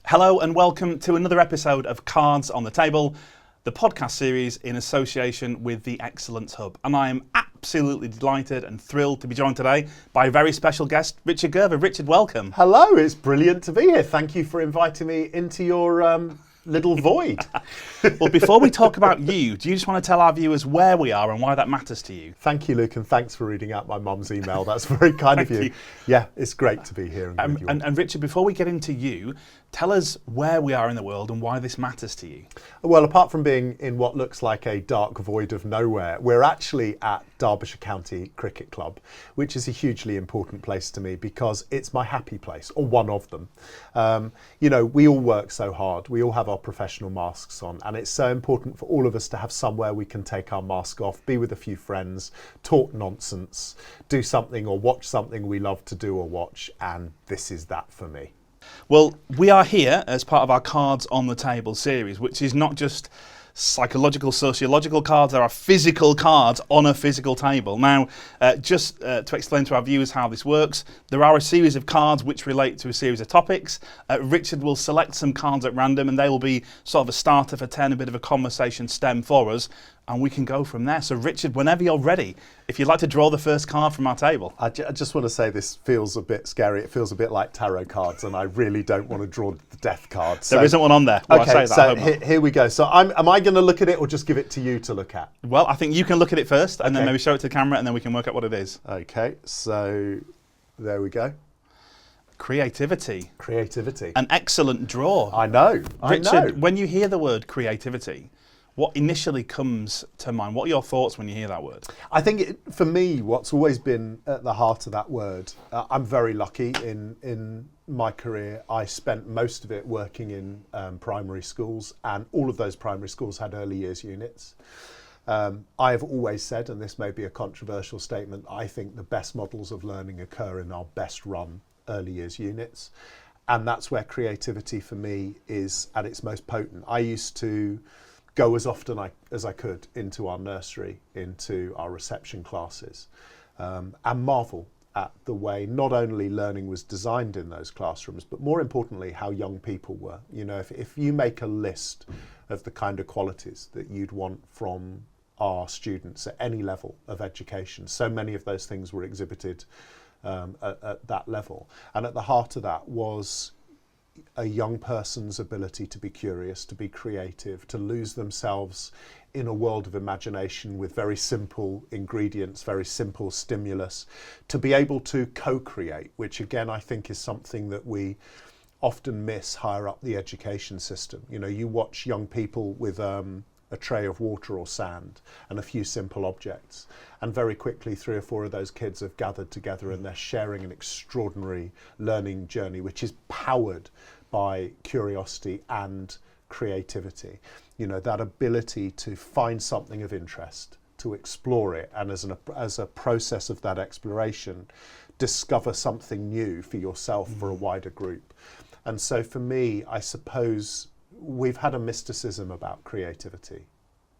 Hello and welcome to another episode of Cards on the Table, the podcast series in association with the Excellence Hub. And I am absolutely delighted and thrilled to be joined today by a very special guest, Richard Gerver. Richard, welcome. Hello, it's brilliant to be here. Thank you for inviting me into your little void. Well, before we talk about you, do you just want to tell our viewers where we are and why that matters to you? Thank you, Luke, and thanks for reading out my mum's email. That's very kind of you. Yeah, it's great to be here. And Richard, before we get into you, tell us where we are in the world and why this matters to you. Well, apart from being in what looks like a dark void of nowhere, we're actually at Derbyshire County Cricket Club, which is a hugely important place to me because it's my happy place, or one of them. You know, we all work so hard. We all have our professional masks on, and it's so important for all of us to have somewhere we can take our mask off, be with a few friends, talk nonsense, do something or watch something we love to do or watch, and this is that for me. Well, we are here as part of our Cards on the Table series, which is not just psychological, sociological cards. There are physical cards on a physical table. Now, just to explain to our viewers how this works, there are a series of cards which relate to a series of topics. Richard will select some cards at random and they will be sort of a starter for 10, a bit of a conversation stem for us, and we can go from there. So Richard, whenever you're ready, if you'd like to draw the first card from our table. I just want to say this feels a bit scary. It feels a bit like tarot cards, and I really don't want to draw the death card. So, there isn't one on there. Well, okay, so here we go. So am I going to look at it or just give it to you to look at? Well, I think you can look at it first and then maybe show it to the camera and then we can work out what it is. Okay, so there we go. Creativity. Creativity. An excellent draw. I know. Richard, when you hear the word creativity, what initially comes to mind? What are your thoughts when you hear that word? I think for me, what's always been at the heart of that word, I'm very lucky in my career. I spent most of it working in primary schools, and all of those primary schools had early years units. I have always said, and this may be a controversial statement, I think the best models of learning occur in our best run early years units. And that's where creativity for me is at its most potent. I used to go as often as I could into our nursery, into our reception classes, and marvel at the way not only learning was designed in those classrooms, but more importantly, how young people were. You know, if you make a list of the kind of qualities that you'd want from our students at any level of education, so many of those things were exhibited at that level. And at the heart of that was a young person's ability to be curious, to be creative, to lose themselves in a world of imagination with very simple ingredients, very simple stimulus, to be able to co-create, which again I think is something that we often miss higher up the education system. You know, you watch young people with a tray of water or sand and a few simple objects, and very quickly 3 or 4 of those kids have gathered together and they're sharing an extraordinary learning journey which is powered by curiosity and creativity. You know, that ability to find something of interest, to explore it, and as a process of that exploration, discover something new for yourself, for a wider group. And so for me, I suppose we've had a mysticism about creativity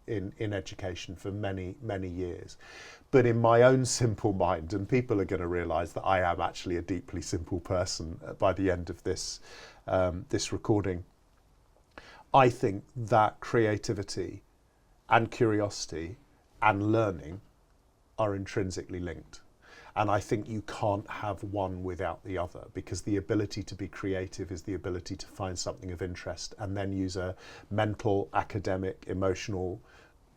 in education for many, many years. But in my own simple mind, and people are going to realise that I am actually a deeply simple person by the end of this recording, I think that creativity and curiosity and learning are intrinsically linked. And I think you can't have one without the other, because the ability to be creative is the ability to find something of interest and then use a mental, academic, emotional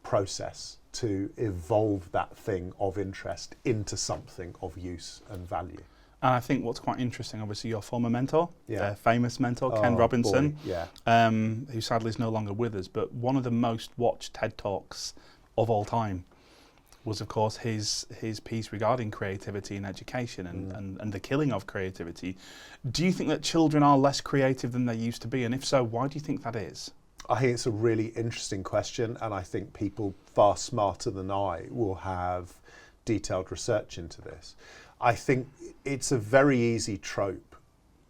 process to evolve that thing of interest into something of use and value. And I think what's quite interesting, obviously your former mentor, famous mentor, Ken Oh, Robinson, boy, yeah. who sadly is no longer with us, but one of the most watched TED Talks of all time was of course his piece regarding creativity in education and the killing of creativity. Do you think that children are less creative than they used to be? And if so, why do you think that is? I think it's a really interesting question, and I think people far smarter than I will have detailed research into this. I think it's a very easy trope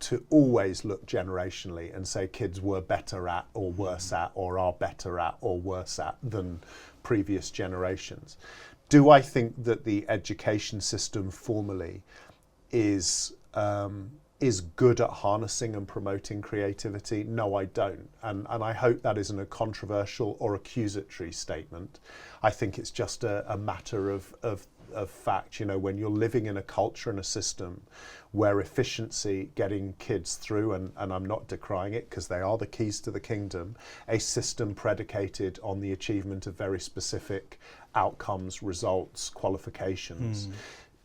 to always look generationally and say kids were better at or worse at or are better at or worse at than previous generations. Do I think that the education system formally is is good at harnessing and promoting creativity? No, I don't. And I hope that isn't a controversial or accusatory statement. I think it's just a matter of fact. You know, when you're living in a culture and a system where efficiency, getting kids through, and I'm not decrying it because they are the keys to the kingdom, a system predicated on the achievement of very specific outcomes, results, qualifications,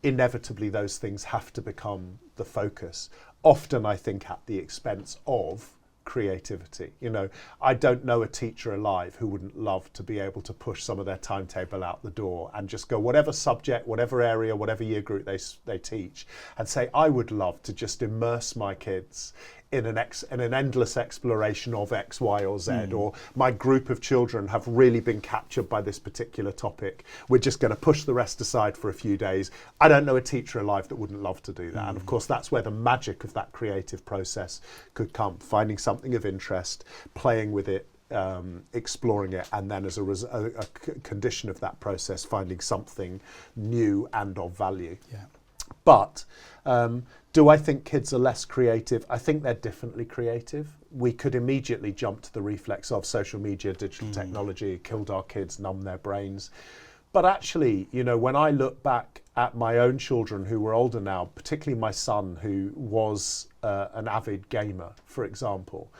inevitably those things have to become the focus. Often, I think, at the expense of creativity. You know, I don't know a teacher alive who wouldn't love to be able to push some of their timetable out the door and just go whatever subject, whatever area, whatever year group they teach, and say, I would love to just immerse my kids in an endless exploration of X, Y, or Z, or my group of children have really been captured by this particular topic. We're just going to push the rest aside for a few days. I don't know a teacher alive that wouldn't love to do that. And of course, that's where the magic of that creative process could come, finding something of interest, playing with it, exploring it, and then as a condition of that process, finding something new and of value. Yeah. But do I think kids are less creative? I think they're differently creative. We could immediately jump to the reflex of social media, digital technology, killed our kids, numbed their brains. But actually, you know, when I look back at my own children who were older now, particularly my son who was an avid gamer, for example,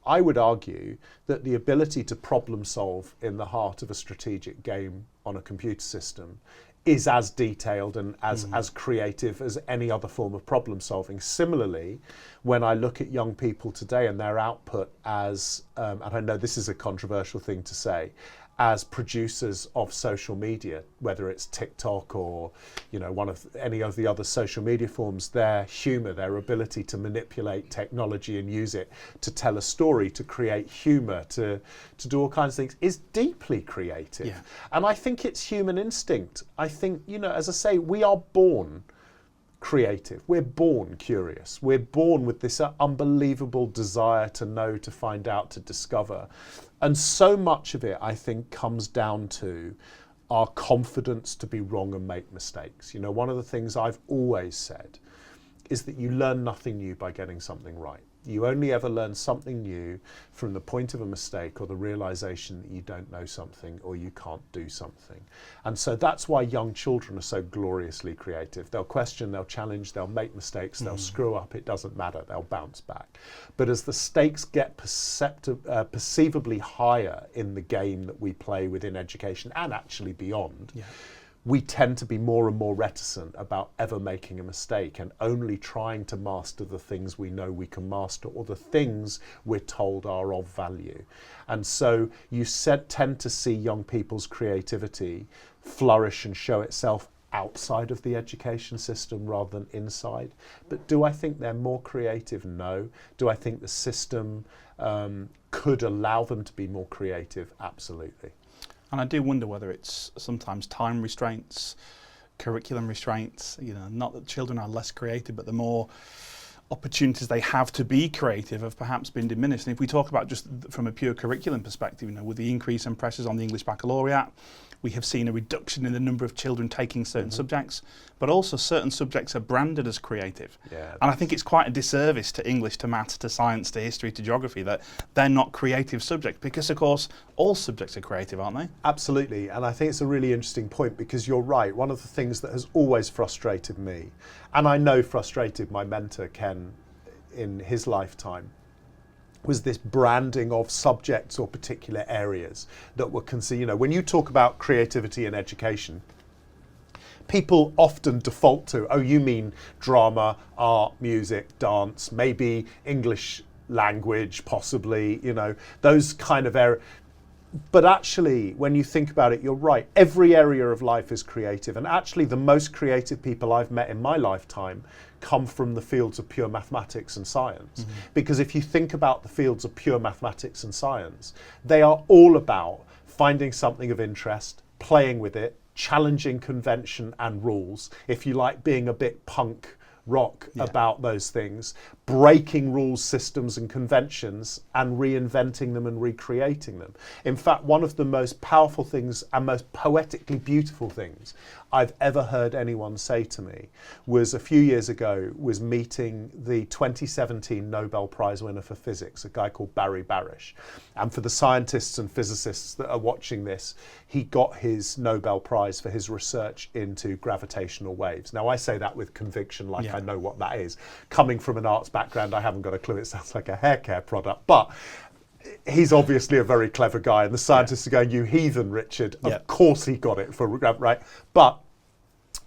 I would argue that the ability to problem solve in the heart of a strategic game on a computer system is as detailed and as creative as any other form of problem solving. Similarly, when I look at young people today and their output as, and I know this is a controversial thing to say, as producers of social media, whether it's TikTok or, you know, one of any of the other social media forms, their humor, their ability to manipulate technology and use it to tell a story, to create humor, to do all kinds of things, is deeply creative. Yeah. And I think it's human instinct. I think, you know, as I say, we are born creative. We're born curious. We're born with this unbelievable desire to know, to find out, to discover. And so much of it, I think, comes down to our confidence to be wrong and make mistakes. You know, one of the things I've always said is that you learn nothing new by getting something right. You only ever learn something new from the point of a mistake or the realization that you don't know something or you can't do something. And so that's why young children are so gloriously creative. They'll question, they'll challenge, they'll make mistakes, they'll screw up, it doesn't matter, they'll bounce back. But as the stakes get perceivably higher in the game that we play within education and actually beyond, we tend to be more and more reticent about ever making a mistake and only trying to master the things we know we can master or the things we're told are of value. And so you tend to see young people's creativity flourish and show itself outside of the education system rather than inside. But do I think they're more creative? No. Do I think the system could allow them to be more creative? Absolutely. And I do wonder whether it's sometimes time restraints, curriculum restraints, you know, not that children are less creative, but the more opportunities they have to be creative have perhaps been diminished. And if we talk about just from a pure curriculum perspective, you know, with the increase in pressures on the English baccalaureate, we have seen a reduction in the number of children taking certain subjects, but also certain subjects are branded as creative. Yeah. And I think it's quite a disservice to English, to maths, to science, to history, to geography that they're not creative subjects, because of course all subjects are creative, aren't they? Absolutely, and I think it's a really interesting point because you're right. One of the things that has always frustrated me, and I know frustrated my mentor Ken in his lifetime, was this branding of subjects or particular areas that were considered, you know, when you talk about creativity in education, people often default to, oh, you mean drama, art, music, dance, maybe English language, possibly, you know, those kind of areas. But actually, when you think about it, you're right. Every area of life is creative. And actually, the most creative people I've met in my lifetime come from the fields of pure mathematics and science. Because if you think about the fields of pure mathematics and science, they are all about finding something of interest, playing with it, challenging convention and rules, if you like, being a bit punk rock about those things, breaking rules, systems and conventions and reinventing them and recreating them. In fact, one of the most powerful things and most poetically beautiful things I've ever heard anyone say to me was a few years ago, was meeting the 2017 Nobel Prize winner for physics, a guy called Barry Barish. And for the scientists and physicists that are watching this, he got his Nobel Prize for his research into gravitational waves. Now, I say that with conviction, like I know what that is. Coming from an arts background, I haven't got a clue. It sounds like a hair care product, but he's obviously a very clever guy, and the scientists are going, "You heathen, Richard." Of course he got it for right. But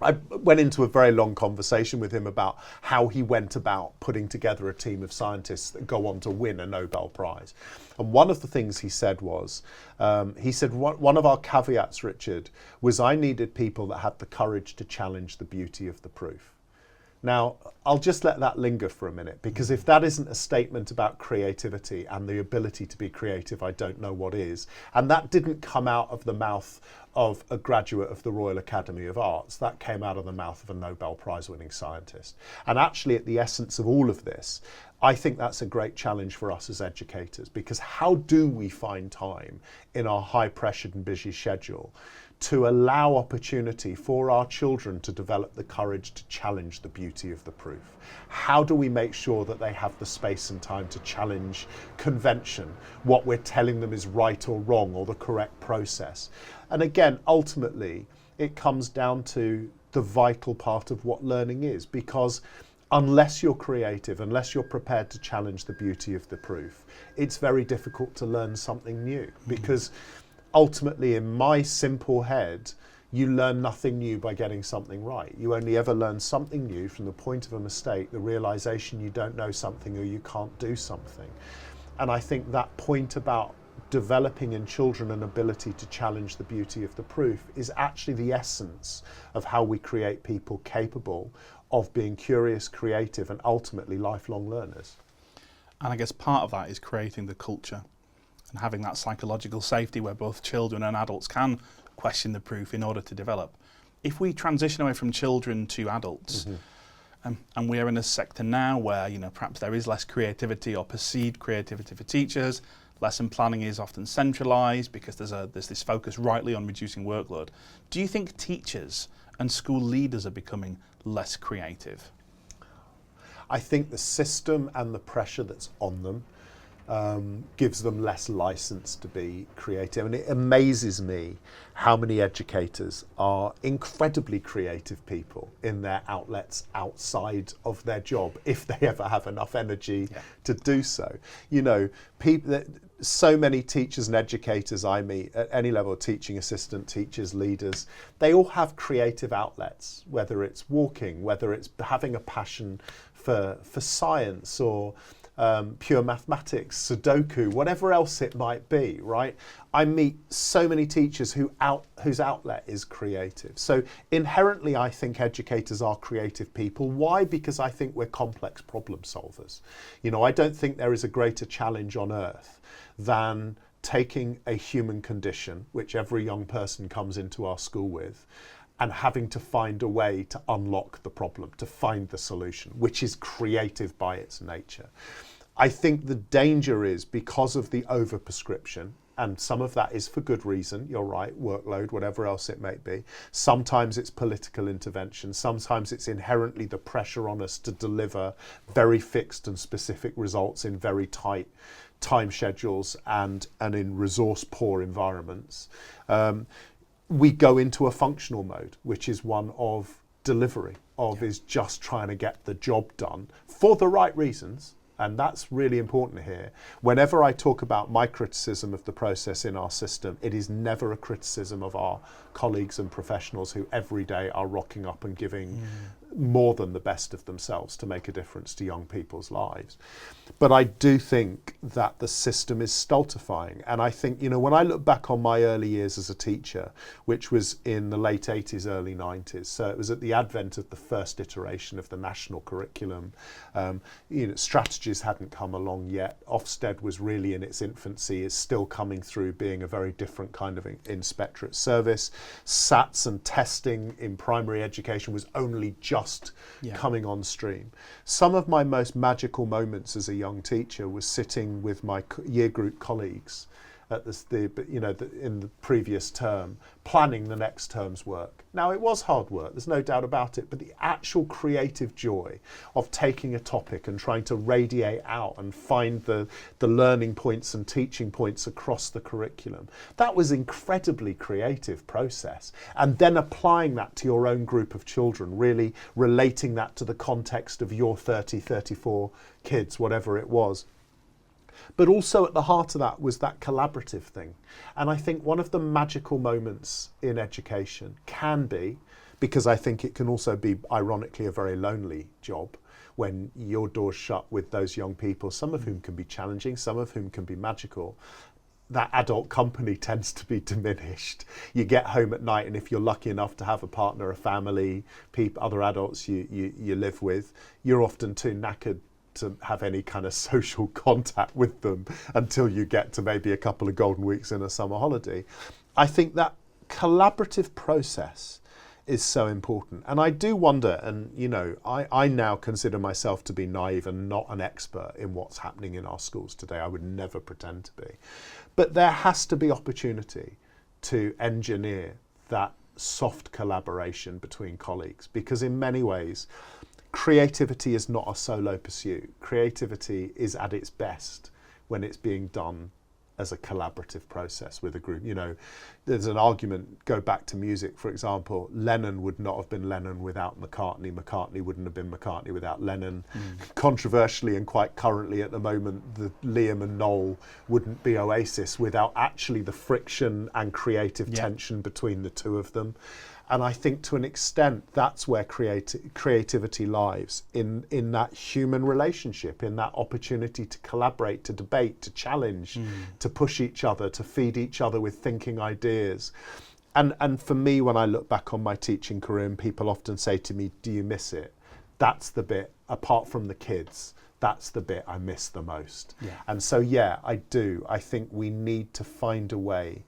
I went into a very long conversation with him about how he went about putting together a team of scientists that go on to win a Nobel Prize. And one of the things he said was, one of our caveats, Richard, was I needed people that had the courage to challenge the beauty of the proof. Now, I'll just let that linger for a minute, because if that isn't a statement about creativity and the ability to be creative, I don't know what is. And that didn't come out of the mouth of a graduate of the Royal Academy of Arts. That came out of the mouth of a Nobel Prize winning scientist. And actually, at the essence of all of this, I think that's a great challenge for us as educators, because how do we find time in our high pressured and busy schedule to allow opportunity for our children to develop the courage to challenge the beauty of the proof? How do we make sure that they have the space and time to challenge convention, what we're telling them is right or wrong, or the correct process? And again, ultimately, it comes down to the vital part of what learning is, because unless you're creative, unless you're prepared to challenge the beauty of the proof, it's very difficult to learn something new, because ultimately, in my simple head, you learn nothing new by getting something right. You only ever learn something new from the point of a mistake, the realization you don't know something or you can't do something. And I think that point about developing in children an ability to challenge the beauty of the proof is actually the essence of how we create people capable of being curious, creative, and ultimately lifelong learners. And I guess part of that is creating the culture and having that psychological safety where both children and adults can question the proof in order to develop. If we transition away from children to adults, and we are in a sector now where perhaps there is less creativity or perceived creativity for teachers, lesson planning is often centralised because there's this focus rightly on reducing workload. Do you think teachers and school leaders are becoming less creative? I think the system and the pressure that's on them gives them less license to be creative. And it amazes me how many educators are incredibly creative people in their outlets outside of their job, if they ever have enough energy to do so. So many teachers and educators I meet at any level, teaching assistant, teachers, leaders, they all have creative outlets, whether it's walking, whether it's having a passion for science or pure mathematics, Sudoku, whatever else it might be, right? I meet so many teachers whose outlet is creative. So inherently, I think educators are creative people. Why? Because I think we're complex problem solvers. I don't think there is a greater challenge on earth than taking a human condition, which every young person comes into our school with, and having to find a way to unlock the problem, to find the solution, which is creative by its nature. I think the danger is because of the overprescription, and some of that is for good reason, you're right, workload, whatever else it may be. Sometimes it's political intervention, sometimes it's inherently the pressure on us to deliver very fixed and specific results in very tight time schedules and in resource poor environments. We go into a functional mode, which is one of delivery, is just trying to get the job done for the right reasons. And that's really important here. Whenever I talk about my criticism of the process in our system, it is never a criticism of our colleagues and professionals who every day are rocking up and giving more than the best of themselves to make a difference to young people's lives. But I do think that the system is stultifying. And I think, when I look back on my early years as a teacher, which was in the late 80s, early 90s, so it was at the advent of the first iteration of the national curriculum. Strategies hadn't come along yet. Ofsted was really in its infancy, is still coming through being a very different kind of inspectorate service. SATs and testing in primary education was only just just coming on stream. Some of my most magical moments as a young teacher was sitting with my year group colleagues at in the previous term, planning the next term's work. Now, it was hard work, there's no doubt about it, but the actual creative joy of taking a topic and trying to radiate out and find the learning points and teaching points across the curriculum, that was incredibly creative process. And then applying that to your own group of children, really relating that to the context of your 30, 34 kids, whatever it was. But also at the heart of that was that collaborative thing. And I think one of the magical moments in education can be, because I think it can also be ironically a very lonely job, when your door's shut with those young people, some of whom can be challenging, some of whom can be magical. That adult company tends to be diminished. You get home at night, and if you're lucky enough to have a partner, a family, other adults you live with, you're often too knackered to have any kind of social contact with them until you get to maybe a couple of golden weeks in a summer holiday. I think that collaborative process is so important. And I do wonder, and I now consider myself to be naive and not an expert in what's happening in our schools today. I would never pretend to be. But there has to be opportunity to engineer that soft collaboration between colleagues, because in many ways, creativity is not a solo pursuit. Creativity is at its best when it's being done as a collaborative process with a group. There's an argument, go back to music, for example, Lennon would not have been Lennon without McCartney. McCartney wouldn't have been McCartney without Lennon. Controversially and quite currently at the moment, the Liam and Noel wouldn't be Oasis without actually the friction and creative tension between the two of them. And I think to an extent, that's where creativity lies, in that human relationship, in that opportunity to collaborate, to debate, to challenge, to push each other, to feed each other with thinking ideas. And for me, when I look back on my teaching career, and people often say to me, do you miss it? That's the bit, apart from the kids, that's the bit I miss the most. Yeah. And so, I do. I think we need to find a way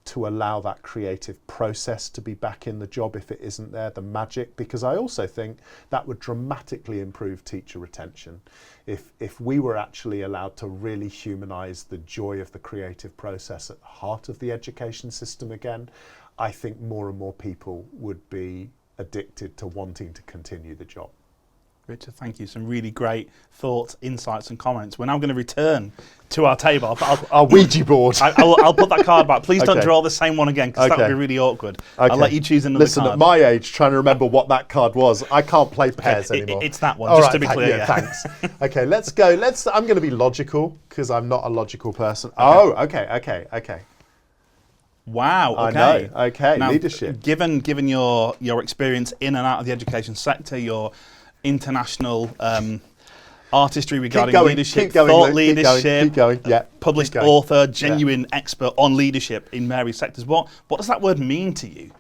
to allow that creative process to be back in the job if it isn't there, the magic, because I also think that would dramatically improve teacher retention. If we were actually allowed to really humanise the joy of the creative process at the heart of the education system again, I think more and more people would be addicted to wanting to continue the job. Richard, thank you. Some really great thoughts, insights and comments. We're now going to return to our table. Our Ouija board. I'll put that card back. Please don't draw the same one again, because that would be really awkward. I'll let you choose another card. Listen, at my age, trying to remember what that card was, I can't play pairs anymore. It's that one, just to be clear. Yeah, thanks. Okay, let's go. I'm going to be logical, because I'm not a logical person. Okay. Wow. Okay. I know. Okay. Now, leadership. Given your experience in and out of the education sector, your international artistry regarding leadership, thought leadership, published author, genuine expert on leadership in various sectors. What does that word mean to you?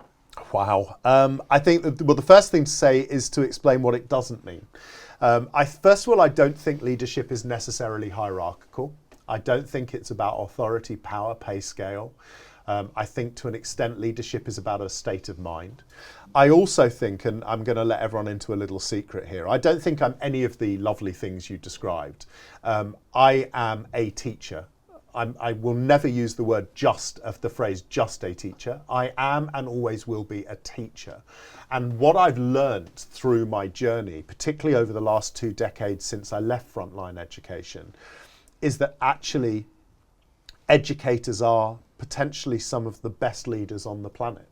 Wow. I think the first thing to say is to explain what it doesn't mean. First of all, I don't think leadership is necessarily hierarchical. I don't think it's about authority, power, pay scale. I think to an extent leadership is about a state of mind. I also think, and I'm going to let everyone into a little secret here, I don't think I'm any of the lovely things you described. I am a teacher. I will never use the phrase just a teacher. I am and always will be a teacher. And what I've learned through my journey, particularly over the last 2 decades since I left frontline education, is that actually educators are potentially some of the best leaders on the planet.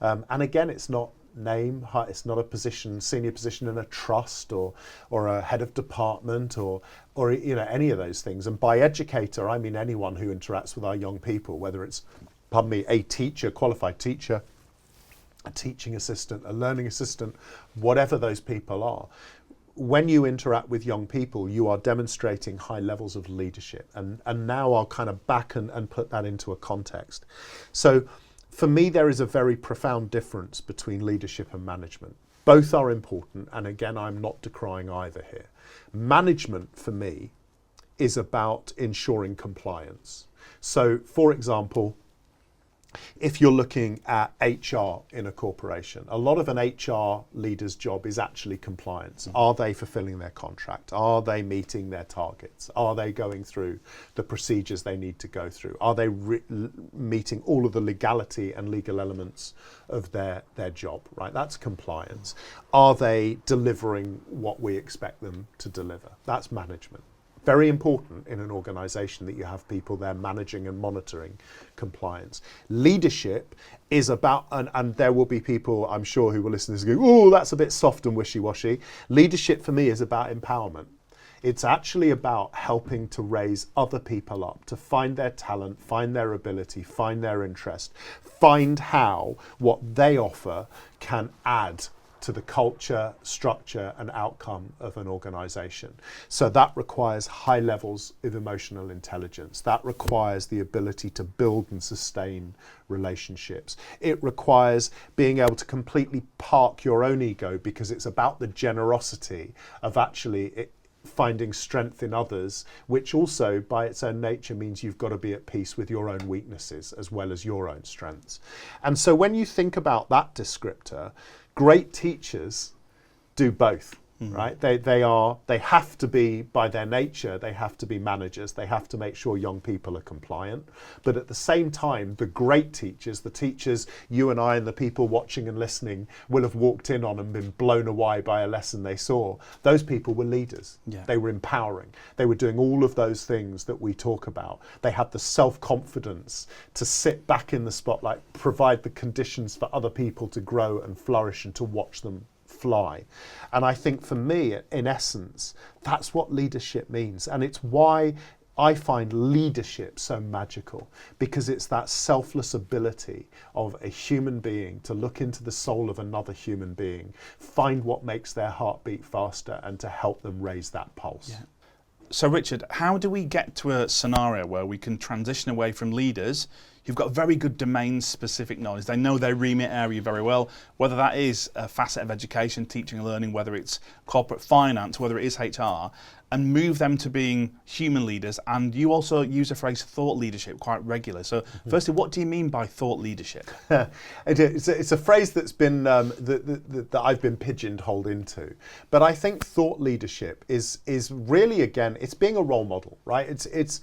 And again, it's not it's not a senior position in a trust or a head of department or any of those things. And by educator, I mean anyone who interacts with our young people, whether it's, a teacher, qualified teacher, a teaching assistant, a learning assistant, whatever those people are. When you interact with young people, you are demonstrating high levels of leadership. And now I'll kind of back and put that into a context. So for me, there is a very profound difference between leadership and management. Both are important. And again, I'm not decrying either here. Management for me is about ensuring compliance. So for example, If you're looking at HR in a corporation, a lot of an HR leader's job is actually compliance. Are they fulfilling their contract? Are they meeting their targets? Are they going through the procedures they need to go through? Are they meeting all of the legality and legal elements of their job, right? That's compliance. Are they delivering what we expect them to deliver? That's management. Very important in an organisation that you have people there managing and monitoring compliance. Leadership is about, and there will be people I'm sure who will listen to this and go, oh, that's a bit soft and wishy-washy. Leadership for me is about empowerment. It's actually about helping to raise other people up, to find their talent, find their ability, find their interest, find how what they offer can add to the culture, structure and outcome of an organisation. So that requires high levels of emotional intelligence. That requires the ability to build and sustain relationships. It requires being able to completely park your own ego, because it's about the generosity of actually finding strength in others, which also by its own nature means you've got to be at peace with your own weaknesses as well as your own strengths. And so when you think about that descriptor, great teachers do both, right? They have to be, by their nature, they have to be managers. They have to make sure young people are compliant. But at the same time, the great teachers, the teachers you and I and the people watching and listening will have walked in on and been blown away by a lesson they saw. Those people were leaders. Yeah. They were empowering. They were doing all of those things that we talk about. They had the self-confidence to sit back in the spotlight, provide the conditions for other people to grow and flourish and to watch them fly. And I think for me, in essence, that's what leadership means. And it's why I find leadership so magical, because it's that selfless ability of a human being to look into the soul of another human being, find what makes their heart beat faster and to help them raise that pulse. Yeah. So Richard, how do we get to a scenario where we can transition away from leaders who've got very good domain-specific knowledge? They know their remit area very well, whether that is a facet of education, teaching and learning, whether it's corporate finance, whether it is HR, and move them to being human leaders. And you also use the phrase thought leadership quite regularly. So firstly, what do you mean by thought leadership? It's a phrase that's been that I've been pigeonholed into. But I think thought leadership is really, again, it's being a role model, right? It's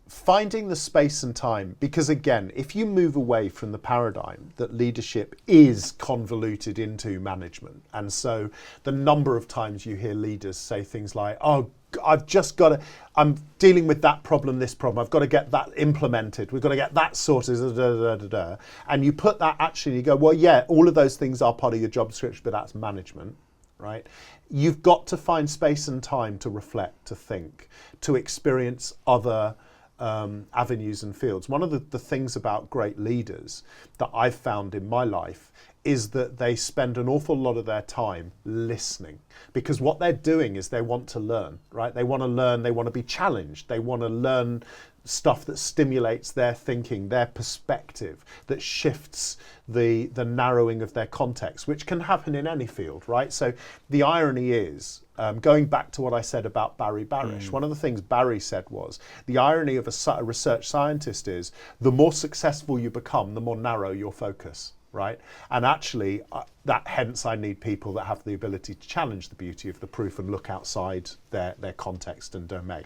finding the space and time, because again, if you move away from the paradigm that leadership is convoluted into management, and so the number of times you hear leaders say things like, oh, I'm dealing with that problem, this problem, I've got to get that implemented, we've got to get that sorted, and you put that actually, you go, well, yeah, all of those things are part of your job description, but that's management, right? You've got to find space and time to reflect, to think, to experience other avenues and fields. One of the things about great leaders that I've found in my life is that they spend an awful lot of their time listening, because what they're doing is they want to learn, right? They want to learn, they want to be challenged, they want to learn stuff that stimulates their thinking, their perspective, that shifts the narrowing of their context, which can happen in any field, right? So the irony is, going back to what I said about Barry Barish, one of the things Barry said was, the irony of a research scientist is, the more successful you become, the more narrow your focus, right? And actually, hence I need people that have the ability to challenge the beauty of the proof and look outside their context and domain.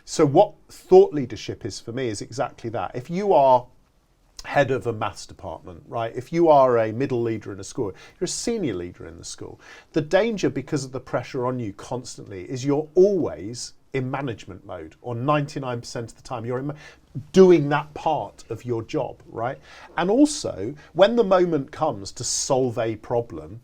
So what thought leadership is for me is exactly that. If you are head of a maths department, right? If you are a middle leader in a school, you're a senior leader in the school. The danger, because of the pressure on you constantly, is you're always in management mode, or 99% of the time you're doing that part of your job, right? And also, when the moment comes to solve a problem,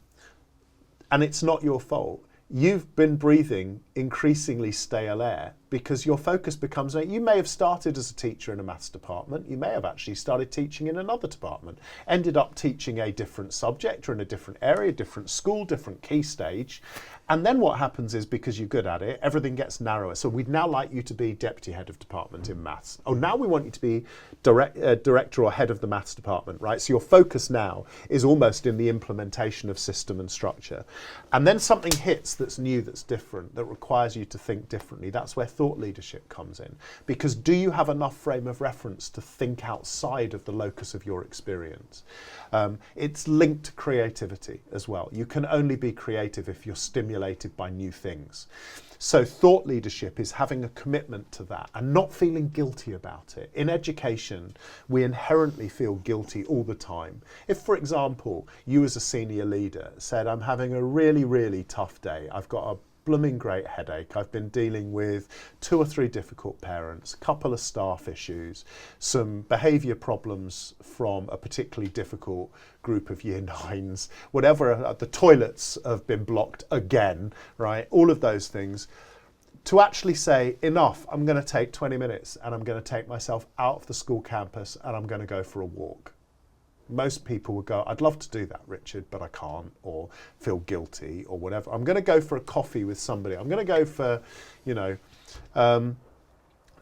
and it's not your fault, you've been breathing increasingly stale air, because your focus becomes, you may have started as a teacher in a maths department, you may have actually started teaching in another department, ended up teaching a different subject or in a different area, different school, different key stage. And then what happens is, because you're good at it, everything gets narrower. So we'd now like you to be deputy head of department in maths. Oh, now we want you to be director or head of the maths department, right? So your focus now is almost in the implementation of system and structure. And then something hits that's new, that's different, that requires you to think differently. That's where thought leadership comes in. Because do you have enough frame of reference to think outside of the locus of your experience? It's linked to creativity as well. You can only be creative if you're stimulated by new things. So thought leadership is having a commitment to that and not feeling guilty about it. In education, we inherently feel guilty all the time. If, for example, you as a senior leader said, I'm having a really, really tough day, I've got a blooming great headache, I've been dealing with 2 or 3 difficult parents, a couple of staff issues, some behaviour problems from a particularly difficult group of year 9s, whatever, the toilets have been blocked again, right? All of those things. To actually say, enough, I'm going to take 20 minutes and I'm going to take myself out of the school campus and I'm going to go for a walk. Most people would go, I'd love to do that, Richard, but I can't, or feel guilty or whatever. I'm going to go for a coffee with somebody. I'm going to go for,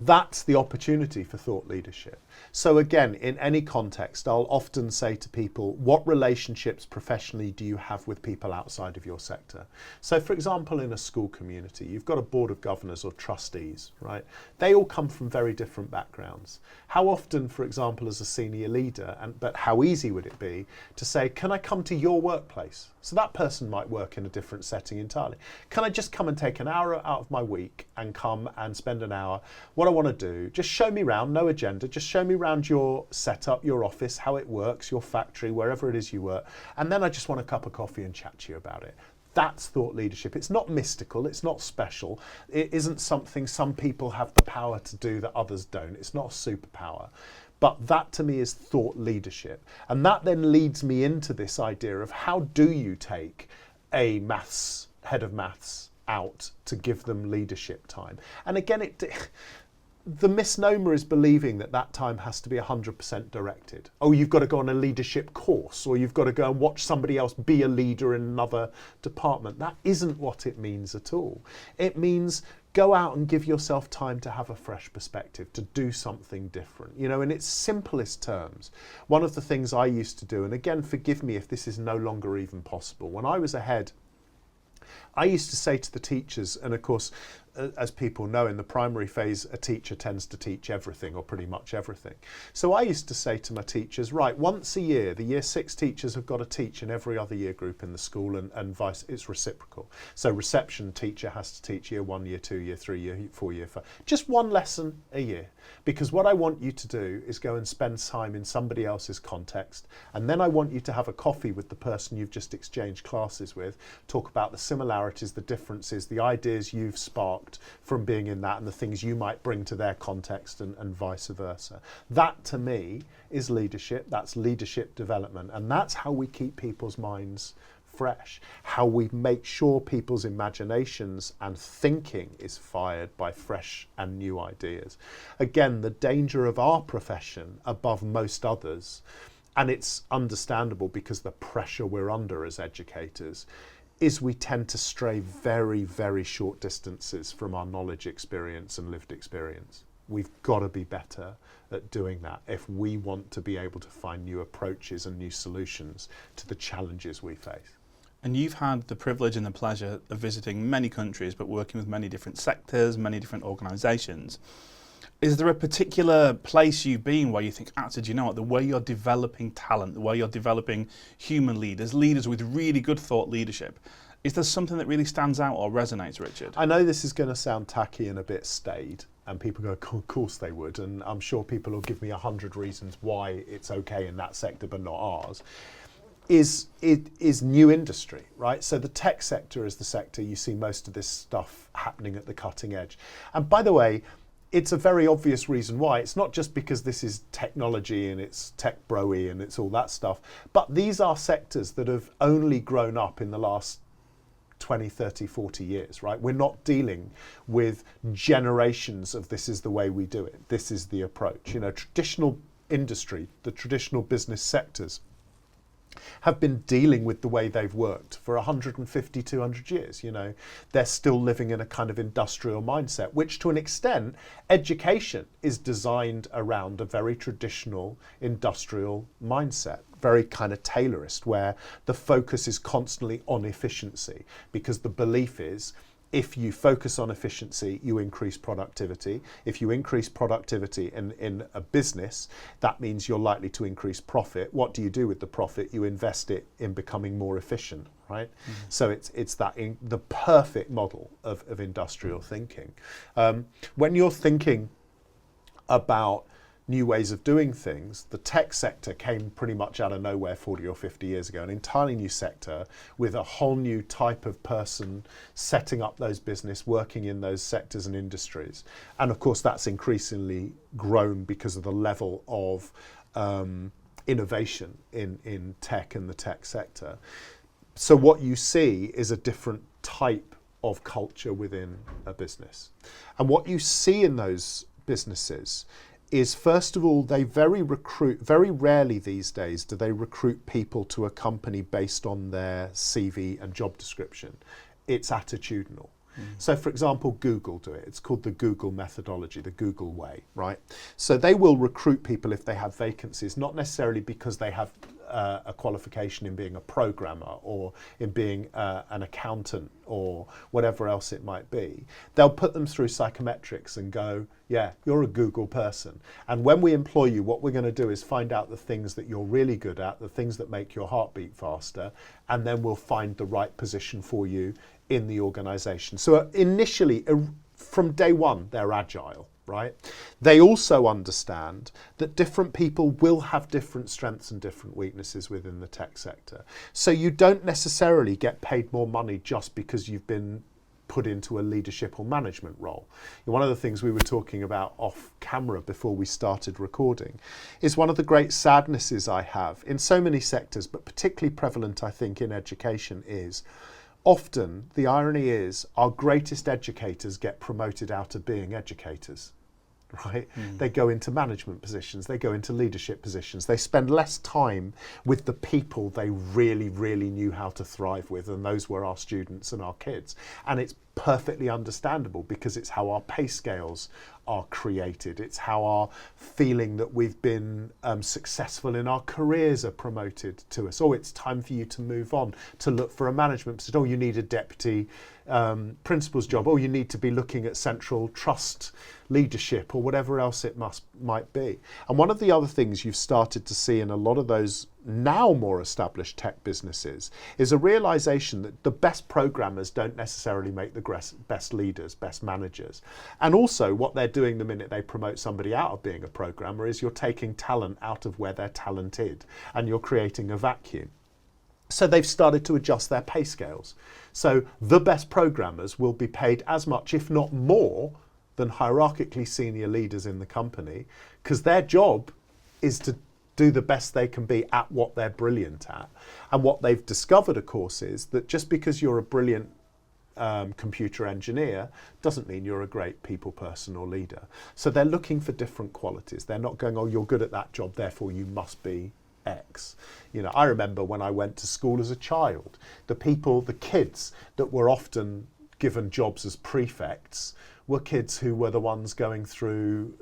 that's the opportunity for thought leadership. So again, in any context, I'll often say to people, what relationships professionally do you have with people outside of your sector? So for example, in a school community, you've got a board of governors or trustees, right? They all come from very different backgrounds. How often, for example, as a senior leader, but how easy would it be to say, can I come to your workplace? So that person might work in a different setting entirely. Can I just come and take an hour out of my week and come and spend an hour? What I want to do, just show me around, no agenda, just show me around your setup, your office, how it works, your factory, wherever it is you work. And then I just want a cup of coffee and chat to you about it. That's thought leadership. It's not mystical, it's not special. It isn't something some people have the power to do that others don't. It's not a superpower. But that to me is thought leadership. And that then leads me into this idea of how do you take a head of maths out to give them leadership time? And again, the misnomer is believing that time has to be 100% directed. Oh, you've got to go on a leadership course, or you've got to go and watch somebody else be a leader in another department. That isn't what it means at all. It means go out and give yourself time to have a fresh perspective, to do something different. In its simplest terms, one of the things I used to do, and again, forgive me if this is no longer even possible, when I was a head, I used to say to the teachers, and of course, as people know, in the primary phase, a teacher tends to teach everything or pretty much everything. So I used to say to my teachers, right, once a year, the year 6 teachers have got to teach in every other year group in the school, and vice, it's reciprocal. So reception teacher has to teach year 1, year 2, year 3, year 4, year 5. Just one lesson a year. Because what I want you to do is go and spend time in somebody else's context, and then I want you to have a coffee with the person you've just exchanged classes with, talk about the similarities, the differences, the ideas you've sparked from being in that, and the things you might bring to their context, and vice versa. That to me is leadership. That's leadership development, and that's how we keep people's minds fresh, how we make sure people's imaginations and thinking is fired by fresh and new ideas. Again, the danger of our profession above most others, and it's understandable because the pressure we're under as educators, is we tend to stray very, very short distances from our knowledge, experience and lived experience. We've got to be better at doing that if we want to be able to find new approaches and new solutions to the challenges we face. And you've had the privilege and the pleasure of visiting many countries, but working with many different sectors, many different organisations. Is there a particular place you've been where you think, actually, do you know what, the way you're developing talent, the way you're developing human leaders with really good thought leadership, is there something that really stands out or resonates, Richard? I know this is going to sound tacky and a bit staid, and people go, of course they would, and I'm sure people will give me 100 reasons why it's okay in that sector but not ours. Is new industry, right? So the tech sector is the sector you see most of this stuff happening at the cutting edge. And by the way, it's a very obvious reason why. It's not just because this is technology and it's tech bro-y and it's all that stuff, but these are sectors that have only grown up in the last 20, 30, 40 years, right? We're not dealing with generations of this is the way we do it. This is the approach. Traditional industry, the traditional business sectors have been dealing with the way they've worked for 150, 200 years. They're still living in a kind of industrial mindset, which to an extent, education is designed around a very traditional industrial mindset, very kind of Taylorist, where the focus is constantly on efficiency, because the belief is if you focus on efficiency, you increase productivity. If you increase productivity in a business, that means you're likely to increase profit. What do you do with the profit? You invest it in becoming more efficient, right? So it's the perfect model of industrial thinking. When you're thinking about new ways of doing things, the tech sector came pretty much out of nowhere 40 or 50 years ago, an entirely new sector with a whole new type of person setting up those business, working in those sectors and industries. And of course, that's increasingly grown because of the level of innovation in tech and the tech sector. So what you see is a different type of culture within a business. And what you see in those businesses is, first of all, they very rarely these days do they recruit people to a company based on their CV and job description. It's attitudinal. So for example, Google do it. It's called the Google methodology, the Google way, right? So they will recruit people if they have vacancies, not necessarily because they have a qualification in being a programmer or in being an accountant or whatever else it might be. They'll put them through psychometrics and go, yeah, you're a Google person. And when we employ you, what we're going to do is find out the things that you're really good at, the things that make your heart beat faster, and then we'll find the right position for you in the organization. So initially, from day one, they're agile, right? They also understand that different people will have different strengths and different weaknesses within the tech sector. So you don't necessarily get paid more money just because you've been put into a leadership or management role. One of the things we were talking about off camera before we started recording is one of the great sadnesses I have in so many sectors, but particularly prevalent, I think, in education, is often the irony is our greatest educators get promoted out of being educators. Right? They go into management positions, they go into leadership positions, they spend less time with the people they really, really knew how to thrive with, and those were our students and our kids. And it's perfectly understandable because it's how our pay scales are created. It's how our feeling that we've been successful in our careers are promoted to us. Oh, it's time for you to move on, to look for a management position. Oh, you need a deputy principal's job. Oh, you need to be looking at central trust leadership or whatever else it might be. And one of the other things you've started to see in a lot of those now more established tech businesses is a realization that the best programmers don't necessarily make the best leaders, best managers. And also what they're doing the minute they promote somebody out of being a programmer is you're taking talent out of where they're talented and you're creating a vacuum. So they've started to adjust their pay scales. So the best programmers will be paid as much, if not more, than hierarchically senior leaders in the company, because their job is to do the best they can be at what they're brilliant at. And what they've discovered, of course, is that just because you're a brilliant computer engineer doesn't mean you're a great people person or leader. So they're looking for different qualities. They're not going, oh, you're good at that job, therefore you must be X. You know, I remember when I went to school as a child, the kids that were often given jobs as prefects were kids who were the ones going through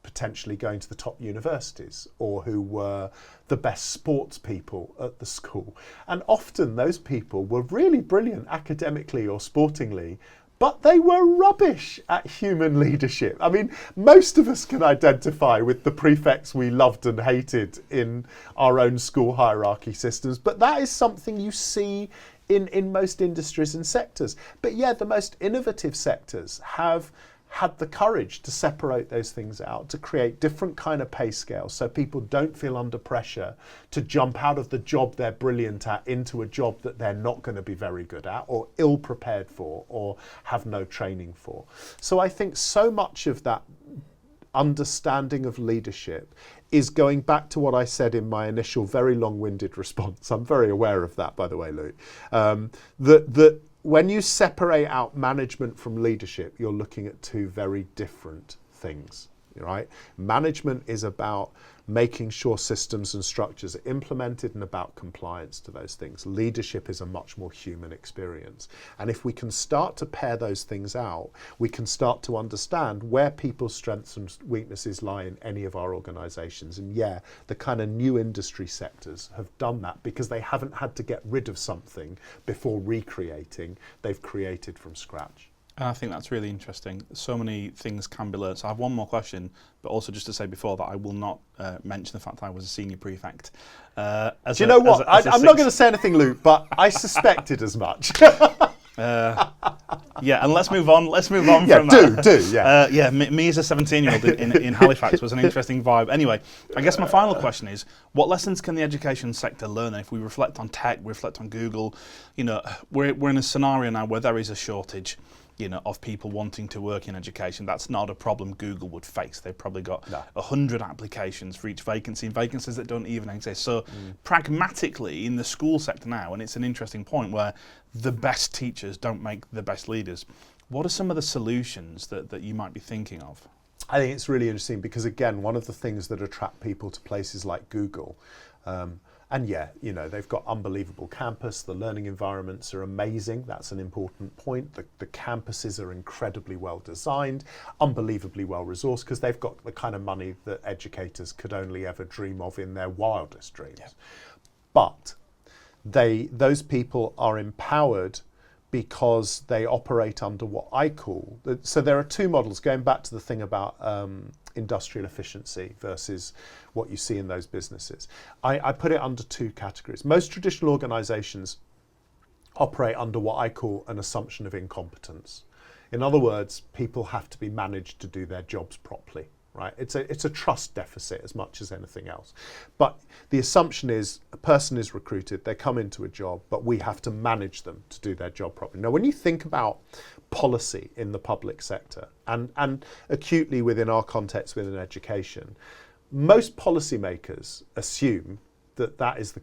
potentially going to the top universities, or who were the best sports people at the school. And often those people were really brilliant academically or sportingly, but they were rubbish at human leadership. I mean, most of us can identify with the prefects we loved and hated in our own school hierarchy systems, but that is something you see in most industries and sectors. But yeah, the most innovative sectors have had the courage to separate those things out, to create different kind of pay scales so people don't feel under pressure to jump out of the job they're brilliant at into a job that they're not going to be very good at or ill prepared for or have no training for. So I think so much of that understanding of leadership is going back to what I said in my initial very long-winded response. I'm very aware of that, by the way, Louis. That when you separate out management from leadership, you're looking at two very different things. right? Management is about making sure systems and structures are implemented and about compliance to those things. Leadership is a much more human experience. And if we can start to pair those things out, we can start to understand where people's strengths and weaknesses lie in any of our organizations. And yeah, the kind of new industry sectors have done that because they haven't had to get rid of something before recreating. They've created from scratch. I think that's really interesting. So many things can be learned. So I have one more question, but also just to say before that I will not mention the fact that I was a senior prefect. Do you know what? I'm not going to say anything, Luke, but I suspected as much. Yeah, and let's move on. Let's move on from that. Yeah, me as a 17-year-old in Halifax was an interesting vibe. Anyway, I guess my final question is, what lessons can the education sector learn? And if we reflect on tech, reflect on Google, you know, we're in a scenario now where there is a shortage, you know, of people wanting to work in education. That's not a problem Google would face. They've probably got 100 applications for each vacancy, and vacancies that don't even exist. So pragmatically, in the school sector now, and it's an interesting point where the best teachers don't make the best leaders, what are some of the solutions that you might be thinking of? I think it's really interesting because, again, one of the things that attract people to places like Google, and yeah, you know, they've got unbelievable campus. The learning environments are amazing. That's an important point. The campuses are incredibly well designed, unbelievably well resourced, because they've got the kind of money that educators could only ever dream of in their wildest dreams. Yeah. But those people are empowered because they operate under what I call, so there are two models, going back to the thing about industrial efficiency versus what you see in those businesses. I put it under two categories. Most traditional organizations operate under what I call an assumption of incompetence. In other words, people have to be managed to do their jobs properly. Right? It's a trust deficit as much as anything else. But the assumption is a person is recruited, they come into a job, but we have to manage them to do their job properly. Now, when you think about policy in the public sector and acutely within our context within education, most policymakers assume that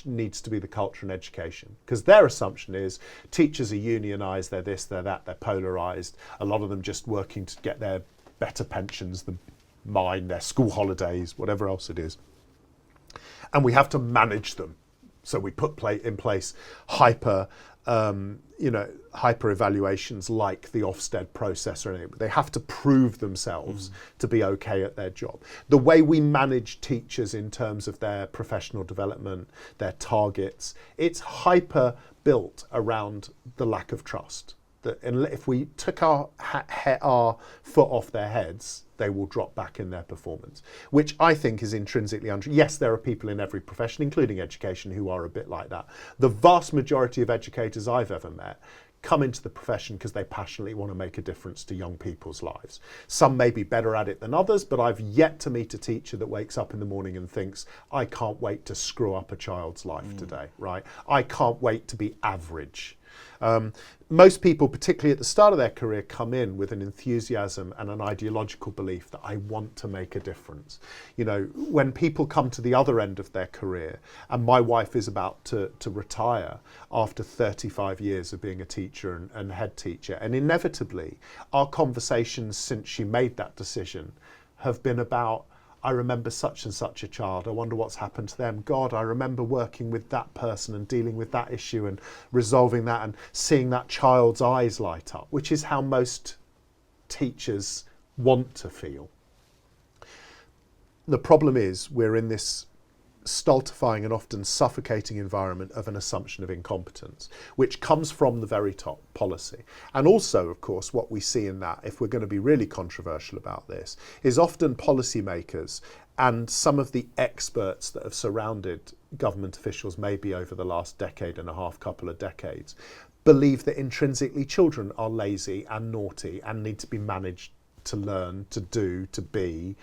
needs to be the culture in education, because their assumption is teachers are unionised, they're this, they're that, they're polarised, a lot of them just working to get their better pensions than mine, their school holidays, whatever else it is. And we have to manage them. So we put in place hyper evaluations like the Ofsted process or anything, but they have to prove themselves to be okay at their job. The way we manage teachers in terms of their professional development, their targets, it's hyper built around the lack of trust. That if we took our foot off their heads, they will drop back in their performance, which I think is intrinsically untrue. Yes, there are people in every profession, including education, who are a bit like that. The vast majority of educators I've ever met come into the profession because they passionately want to make a difference to young people's lives. Some may be better at it than others, but I've yet to meet a teacher that wakes up in the morning and thinks, I can't wait to screw up a child's life today, right? I can't wait to be average. Most people, particularly at the start of their career, come in with an enthusiasm and an ideological belief that I want to make a difference. You know, when people come to the other end of their career, and my wife is about to retire after 35 years of being a teacher and head teacher, and inevitably our conversations since she made that decision have been about, I remember such and such a child, I wonder what's happened to them. God, I remember working with that person and dealing with that issue and resolving that and seeing that child's eyes light up, which is how most teachers want to feel. The problem is we're in this stultifying and often suffocating environment of an assumption of incompetence, which comes from the very top, policy. And also, of course, what we see in that, if we're going to be really controversial about this, is often policymakers and some of the experts that have surrounded government officials, maybe over the last decade and a half, couple of decades, believe that intrinsically children are lazy and naughty and need to be managed to learn, to do, to be.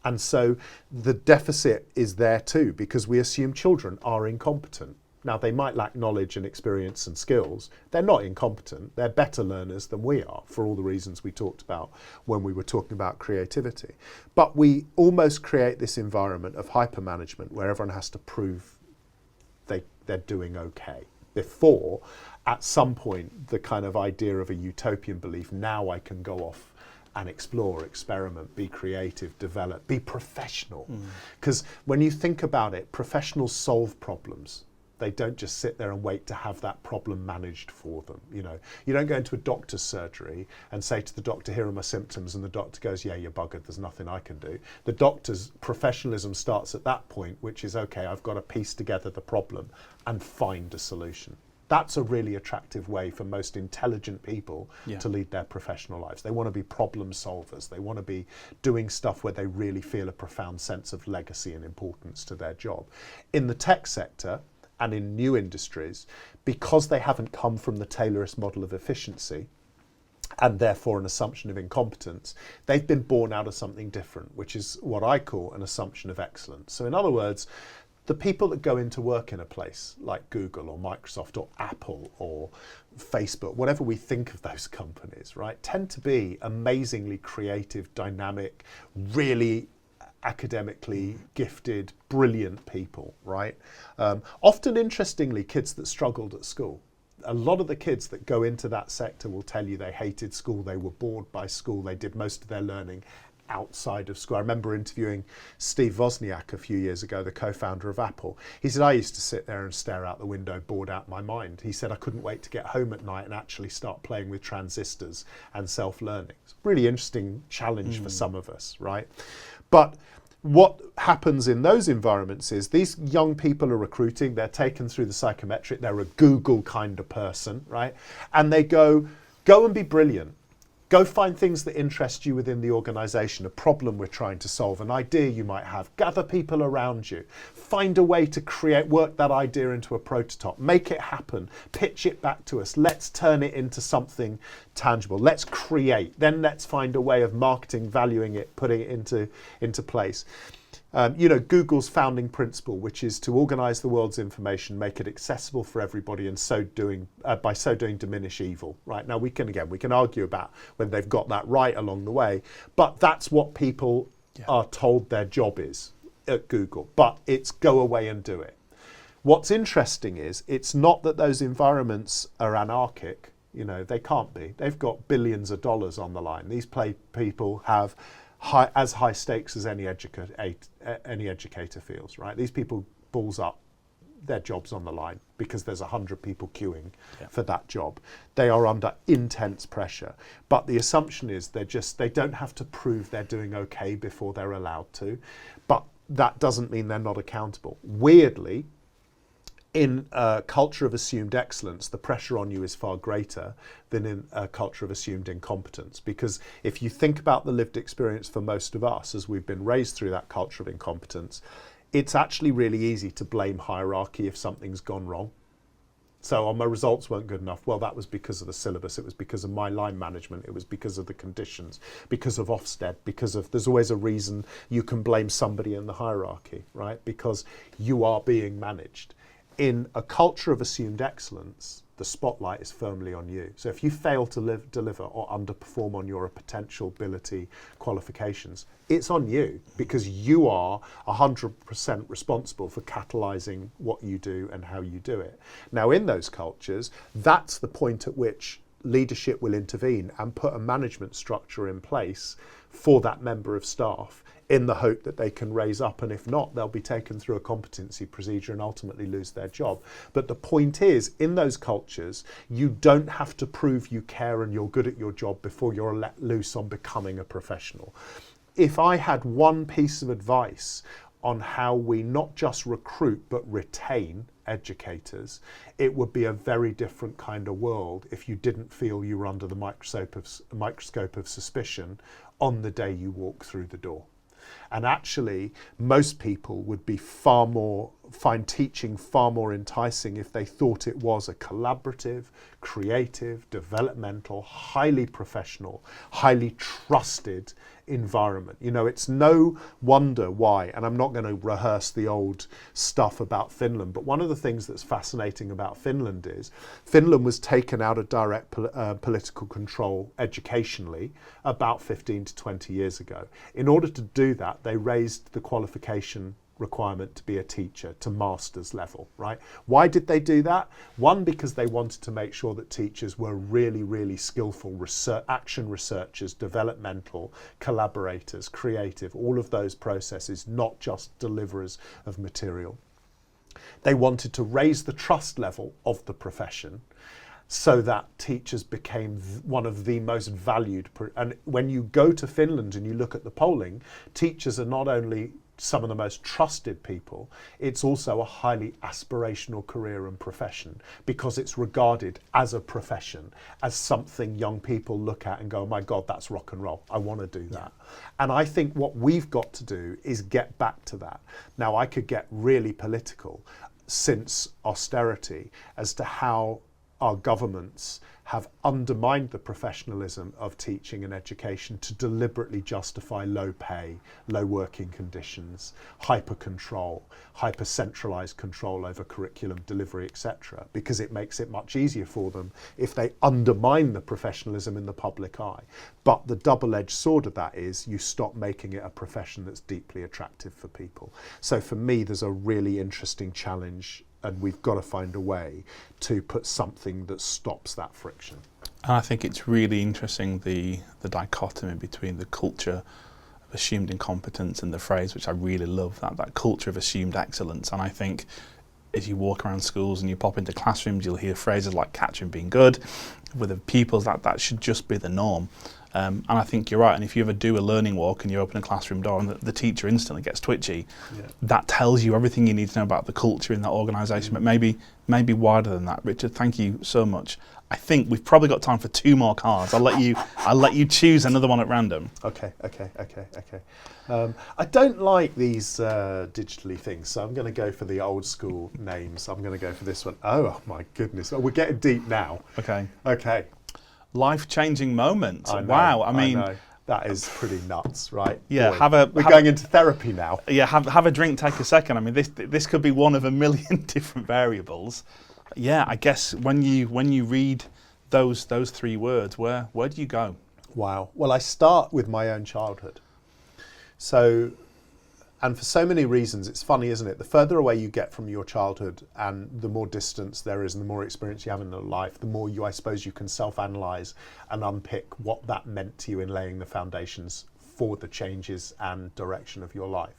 And so the deficit is there too, because we assume children are incompetent. Now, they might lack knowledge and experience and skills. They're not incompetent. They're better learners than we are, for all the reasons we talked about when we were talking about creativity. But we almost create this environment of hyper-management where everyone has to prove they're doing okay before, at some point, the kind of idea of a utopian belief, now I can go off and explore, experiment, be creative, develop, be professional. Because when you think about it, professionals solve problems. They don't just sit there and wait to have that problem managed for them. You know, you don't go into a doctor's surgery and say to the doctor, here are my symptoms, and the doctor goes, yeah, you're buggered, there's nothing I can do. The doctor's professionalism starts at that point, which is, okay, I've got to piece together the problem and find a solution. That's a really attractive way for most intelligent people to lead their professional lives. They want to be problem solvers. They want to be doing stuff where they really feel a profound sense of legacy and importance to their job. In the tech sector, and in new industries, because they haven't come from the Taylorist model of efficiency, and therefore an assumption of incompetence, they've been born out of something different, which is what I call an assumption of excellence. So in other words, the people that go into work in a place like Google or Microsoft or Apple or Facebook, whatever we think of those companies, right, tend to be amazingly creative, dynamic, really academically gifted, brilliant people, right? Often, interestingly, kids that struggled at school. A lot of the kids that go into that sector will tell you they hated school, they were bored by school, they did most of their learning outside of school. I remember interviewing Steve Wozniak a few years ago, the co-founder of Apple. He said, I used to sit there and stare out the window, bored out my mind. He said, I couldn't wait to get home at night and actually start playing with transistors and self-learning. It's a really interesting challenge for some of us, right? But what happens in those environments is these young people are recruiting, they're taken through the psychometric, they're a Google kind of person, right? And they go and be brilliant. Go find things that interest you within the organisation, a problem we're trying to solve, an idea you might have. Gather people around you. Find a way to work that idea into a prototype. Make it happen. Pitch it back to us. Let's turn it into something tangible. Let's create. Then let's find a way of marketing, valuing it, putting it into place. Google's founding principle, which is to organise the world's information, make it accessible for everybody, and by so doing diminish evil. Right now, we can argue about whether they've got that right along the way, but that's what people are told their job is at Google. But it's go away and do it. What's interesting is it's not that those environments are anarchic. You know, they can't be. They've got billions of dollars on the line. These people have as high stakes as any educator feels, right? These people balls up, their job's on the line because there's 100 people queuing for that job. They are under intense pressure. But the assumption is they don't have to prove they're doing okay before they're allowed to. But that doesn't mean they're not accountable. Weirdly, in a culture of assumed excellence, the pressure on you is far greater than in a culture of assumed incompetence. Because if you think about the lived experience for most of us, as we've been raised through that culture of incompetence, it's actually really easy to blame hierarchy if something's gone wrong. So, my results weren't good enough. Well, that was because of the syllabus. It was because of my line management. It was because of the conditions, because of Ofsted, there's always a reason you can blame somebody in the hierarchy, right? Because you are being managed. In a culture of assumed excellence, the spotlight is firmly on you. So if you fail to deliver or underperform on your potential ability qualifications, it's on you because you are 100% responsible for catalysing what you do and how you do it. Now, in those cultures, that's the point at which leadership will intervene and put a management structure in place for that member of staff in the hope that they can raise up, and if not, they'll be taken through a competency procedure and ultimately lose their job. But the point is, in those cultures, you don't have to prove you care and you're good at your job before you're let loose on becoming a professional. If I had one piece of advice on how we not just recruit but retain educators, it would be a very different kind of world if you didn't feel you were under the microscope of suspicion on the day you walk through the door. And actually, most people would find teaching far more enticing if they thought it was a collaborative, creative, developmental, highly professional, highly trusted environment. You know, it's no wonder why, and I'm not going to rehearse the old stuff about Finland, but one of the things that's fascinating about Finland is Finland was taken out of direct political control educationally about 15 to 20 years ago. In order to do that, they raised the qualification requirement to be a teacher to master's level, right? Why did they do that? One, because they wanted to make sure that teachers were really, really skillful action researchers, developmental, collaborators, creative, all of those processes, not just deliverers of material. They wanted to raise the trust level of the profession so that teachers became one of the most valued. And when you go to Finland and you look at the polling, teachers are not only some of the most trusted people, it's also a highly aspirational career and profession, because it's regarded as a profession, as something young people look at and go, oh my God, that's rock and roll. I want to do that. And I think what we've got to do is get back to that. Now, I could get really political since austerity as to how our governments have undermined the professionalism of teaching and education to deliberately justify low pay, low working conditions, hyper control, hyper centralised control over curriculum delivery, etc., because it makes it much easier for them if they undermine the professionalism in the public eye. But the double-edged sword of that is you stop making it a profession that's deeply attractive for people. So for me, there's a really interesting challenge, and we've got to find a way to put something that stops that friction. And I think it's really interesting, the dichotomy between the culture of assumed incompetence and the phrase, which I really love, that culture of assumed excellence. And I think as you walk around schools and you pop into classrooms, you'll hear phrases like catching being good. With the pupils, that should just be the norm. And I think you're right. And if you ever do a learning walk and you open a classroom door and the teacher instantly gets twitchy, that tells you everything you need to know about the culture in that organisation, but maybe wider than that. Richard, thank you so much. I think we've probably got time for 2 more cards. I'll let you choose another one at random. Okay. I don't like these digitally things, so I'm going to go for the old school names. I'm going to go for this one. Oh my goodness. Oh, we're getting deep now. Okay. Life-changing moment. Wow. I mean, that is pretty nuts, right? Yeah. We're going into therapy now. Yeah. Have a drink. Take a second. I mean, this could be one of a million different variables. Yeah. I guess when you read those 3 words, where do you go? Wow. Well, I start with my own childhood. So, and for so many reasons, it's funny, isn't it? The further away you get from your childhood and the more distance there is and the more experience you have in life, the more I suppose you can self-analyse and unpick what that meant to you in laying the foundations for the changes and direction of your life.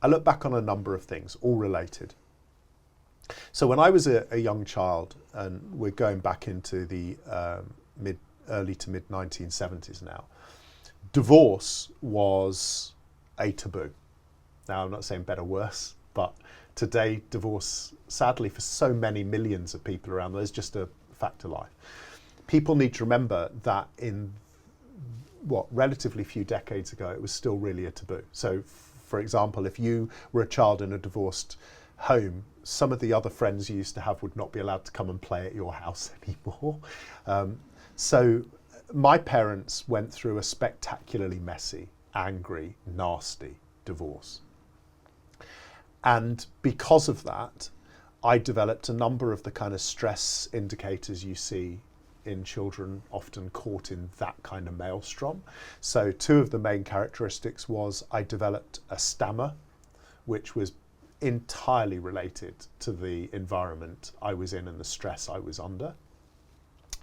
I look back on a number of things, all related. So when I was a young child, and we're going back into the early to mid 1970s now, divorce was a taboo. Now, I'm not saying better, worse, but today, divorce, sadly, for so many millions of people around, there's just a fact of life. People need to remember that in relatively few decades ago, it was still really a taboo. So, for example, if you were a child in a divorced home, some of the other friends you used to have would not be allowed to come and play at your house anymore. So my parents went through a spectacularly messy, angry, nasty divorce. And because of that, I developed a number of the kind of stress indicators you see in children often caught in that kind of maelstrom. So 2 of the main characteristics was I developed a stammer, which was entirely related to the environment I was in and the stress I was under.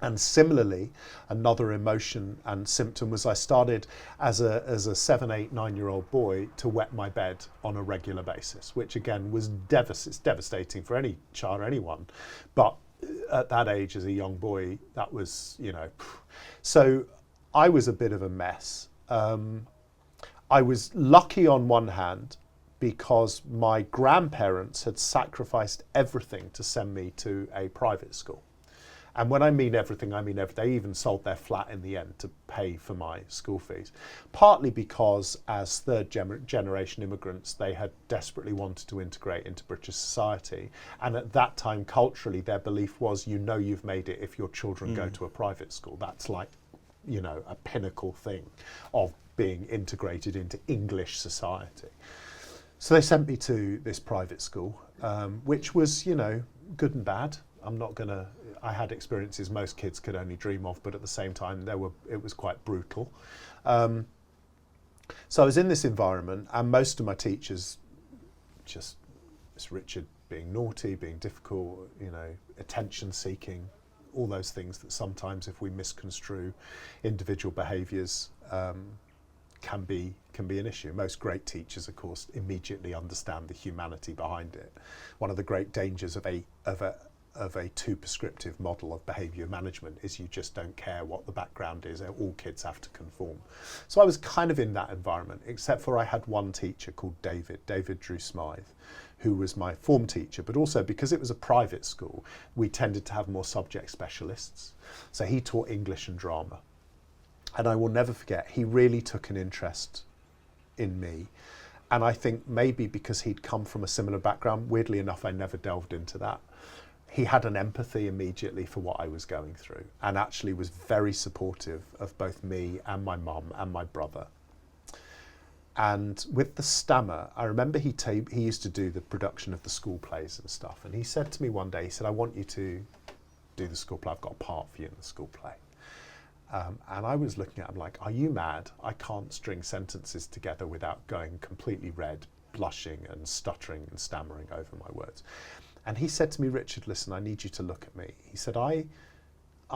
And similarly, another emotion and symptom was I started as a 7, 8, 9-year-old boy to wet my bed on a regular basis, which again was devastating for any child or anyone. But at that age, as a young boy, that was, So I was a bit of a mess. I was lucky on one hand because my grandparents had sacrificed everything to send me to a private school. And when I mean everything, they even sold their flat in the end to pay for my school fees. Partly because as third generation immigrants, they had desperately wanted to integrate into British society. And at that time, culturally, their belief was, you've made it if your children go to a private school. That's like, a pinnacle thing of being integrated into English society. So they sent me to this private school, which was, good and bad. I had experiences most kids could only dream of, but at the same time, it was quite brutal. So I was in this environment, and most of my teachers just it's Richard being naughty, being difficult, attention seeking, all those things that sometimes, if we misconstrue individual behaviours, can be an issue. Most great teachers, of course, immediately understand the humanity behind it. One of the great dangers of a too prescriptive model of behaviour management is you just don't care what the background is. All kids have to conform. So I was kind of in that environment, except for I had one teacher called David Drew Smythe, who was my form teacher, but also because it was a private school, we tended to have more subject specialists. So he taught English and drama. And I will never forget, he really took an interest in me. And I think maybe because he'd come from a similar background, weirdly enough, I never delved into that. He had an empathy immediately for what I was going through, and actually was very supportive of both me and my mum and my brother. And with the stammer, I remember he used to do the production of the school plays and stuff. And he said to me one day, he said, I want you to do the school play. I've got a part for you in the school play. And I was looking at him like, are you mad? I can't string sentences together without going completely red, blushing and stuttering and stammering over my words. And he said to me, Richard, listen, I need you to look at me. He said, I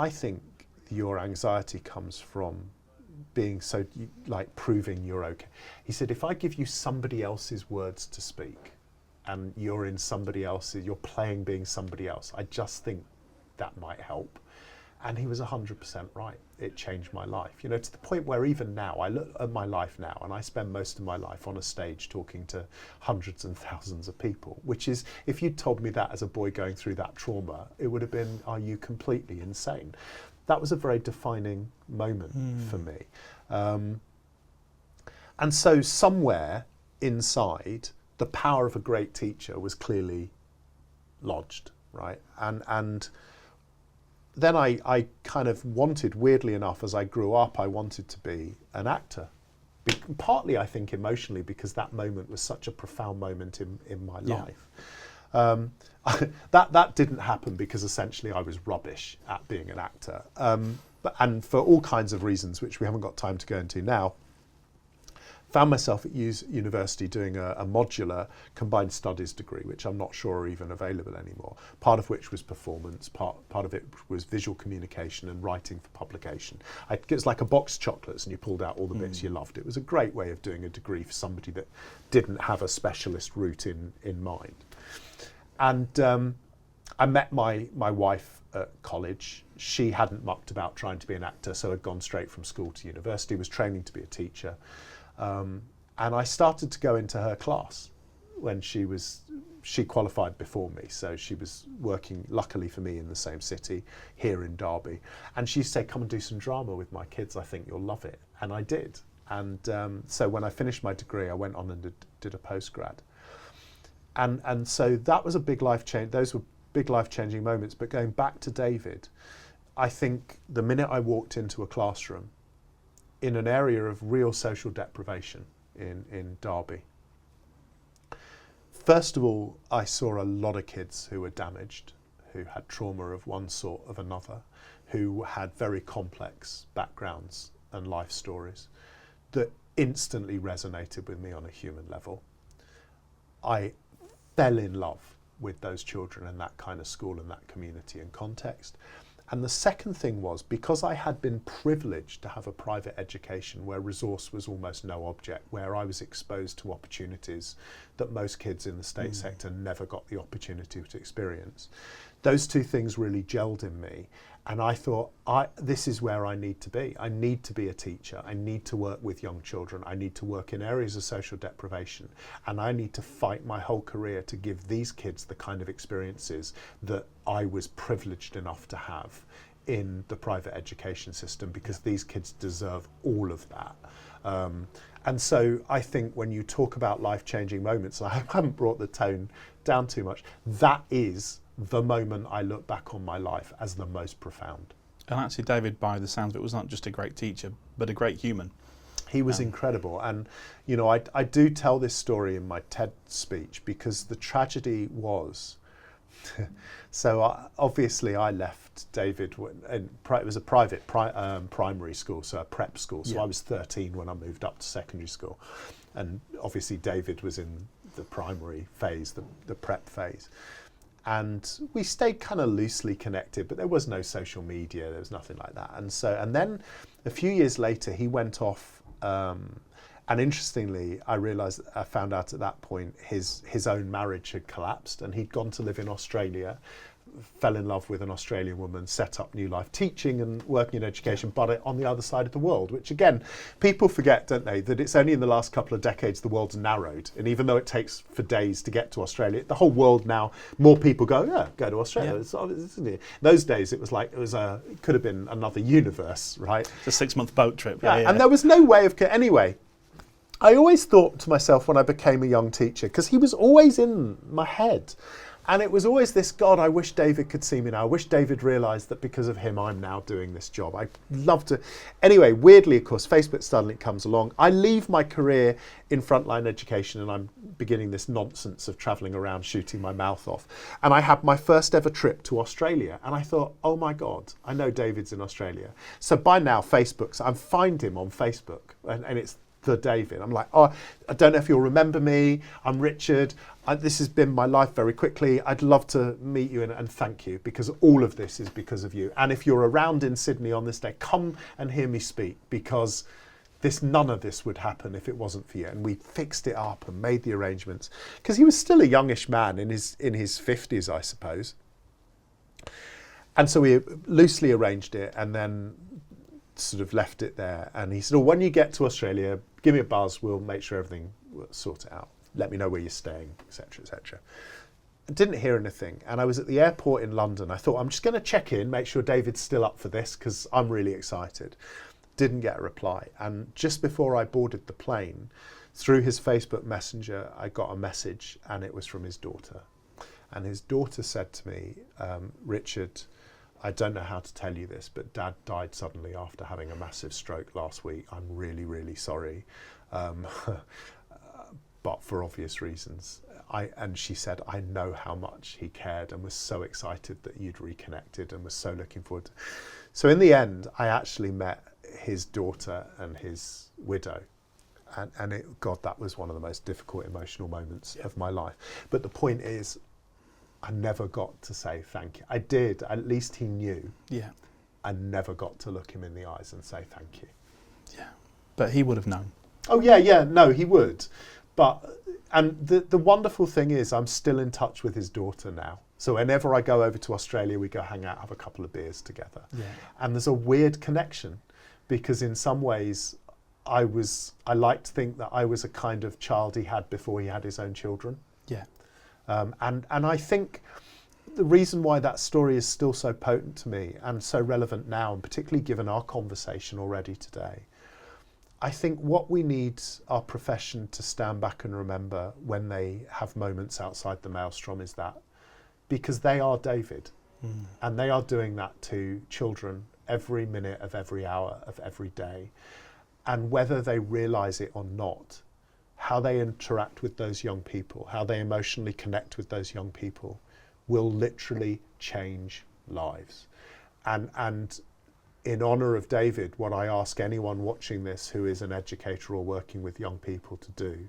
think your anxiety comes from being so, like, proving you're okay. He said, if I give you somebody else's words to speak and you're in somebody else's, you're playing being somebody else, I just think that might help. And he was 100% right. It changed my life, to the point where even now, I look at my life now and I spend most of my life on a stage talking to hundreds and thousands of people, which is, if you'd told me that as a boy going through that trauma, it would have been, are you completely insane? That was a very defining moment for me. And so somewhere inside, the power of a great teacher was clearly lodged, right? And then I kind of wanted, weirdly enough, as I grew up, I wanted to be an actor. Partly, I think, emotionally, because that moment was such a profound moment in my life. That didn't happen because essentially I was rubbish at being an actor. And for all kinds of reasons, which we haven't got time to go into now, found myself at university doing a modular combined studies degree, which I'm not sure are even available anymore. Part of which was performance, part of it was visual communication and writing for publication. It was like a box of chocolates and you pulled out all the bits you loved. It was a great way of doing a degree for somebody that didn't have a specialist route in mind. And I met my wife at college. She hadn't mucked about trying to be an actor, so had gone straight from school to university, was training to be a teacher. And I started to go into her class when she qualified before me. So she was working, luckily for me, in the same city here in Derby. And she said, come and do some drama with my kids. I think you'll love it. And I did. And so when I finished my degree, I went on and did a postgrad. And so that was a big life change. Those were big life-changing moments. But going back to David, I think the minute I walked into a classroom in an area of real social deprivation in Derby, first of all, I saw a lot of kids who were damaged, who had trauma of one sort or another, who had very complex backgrounds and life stories that instantly resonated with me on a human level. I fell in love with those children and that kind of school and that community and context. And the second thing was, because I had been privileged to have a private education where resource was almost no object, where I was exposed to opportunities that most kids in the state sector never got the opportunity to experience, those two things really gelled in me. And I thought, this is where I need to be. I need to be a teacher. I need to work with young children. I need to work in areas of social deprivation. And I need to fight my whole career to give these kids the kind of experiences that I was privileged enough to have in the private education system, because these kids deserve all of that. And so I think when you talk about life-changing moments, I haven't brought the tone down too much, that is the moment I look back on my life as the most profound. And actually, David, by the sounds of it, was not just a great teacher, but a great human. He was incredible. And, I do tell this story in my TED speech because the tragedy was, so obviously I left David, it was a private primary school, so a prep school. So I was 13 when I moved up to secondary school. And obviously David was in the primary phase, the prep phase. And we stayed kind of loosely connected, but there was no social media, there was nothing like that. And then a few years later, he went off, and interestingly, I found out at that point his own marriage had collapsed, and he'd gone to live in Australia, fell in love with an Australian woman, set up new life, teaching and working in education, but on the other side of the world, which again, people forget, don't they, that it's only in the last couple of decades the world's narrowed. And even though it takes for days to get to Australia, the whole world now, more people go to Australia. Yeah. Those days it could have been another universe, right? It's a 6-month boat trip. Yeah. And there was no way of, anyway, I always thought to myself when I became a young teacher, because he was always in my head, and it was always this, God, I wish David could see me now. I wish David realised that because of him, I'm now doing this job. I'd love to. Anyway, weirdly, of course, Facebook suddenly comes along. I leave my career in frontline education and I'm beginning this nonsense of travelling around shooting my mouth off. And I had my first ever trip to Australia. And I thought, oh my God, I know David's in Australia. So by now, I find him on Facebook and it's the David. I'm like, oh, I don't know if you'll remember me. I'm Richard. This has been my life very quickly. I'd love to meet you and thank you, because all of this is because of you. And if you're around in Sydney on this day, come and hear me speak, because none of this would happen if it wasn't for you. And we fixed it up and made the arrangements, because he was still a youngish man in his 50s, I suppose. And so we loosely arranged it and then sort of left it there. And he said, oh, when you get to Australia, give me a buzz, we'll make sure everything, we'll sort it out. Let me know where you're staying, etc., etc. I didn't hear anything. And I was at the airport in London. I thought, I'm just going to check in, make sure David's still up for this, because I'm really excited. Didn't get a reply. And just before I boarded the plane, through his Facebook Messenger, I got a message, and it was from his daughter. And his daughter said to me, Richard, I don't know how to tell you this, but Dad died suddenly after having a massive stroke last week. I'm really, really sorry. But for obvious reasons. And she said, I know how much he cared and was so excited that you'd reconnected and was so looking forward to. So in the end, I actually met his daughter and his widow. And God, that was one of the most difficult emotional moments of my life. But the point is, I never got to say thank you. I did, at least he knew. Yeah. I never got to look him in the eyes and say thank you. Yeah. But he would have known. Oh yeah, no, he would. And the wonderful thing is I'm still in touch with his daughter now. So whenever I go over to Australia, we go hang out, have a couple of beers together. Yeah. And there's a weird connection, because in some ways I like to think that I was a kind of child he had before he had his own children. Yeah. And I think the reason why that story is still so potent to me and so relevant now, and particularly given our conversation already today, I think what we need our profession to stand back and remember when they have moments outside the maelstrom is that, because they are David, and they are doing that to children every minute of every hour of every day. And whether they realise it or not, how they interact with those young people, how they emotionally connect with those young people will literally change lives. And in honour of David, what I ask anyone watching this who is an educator or working with young people to do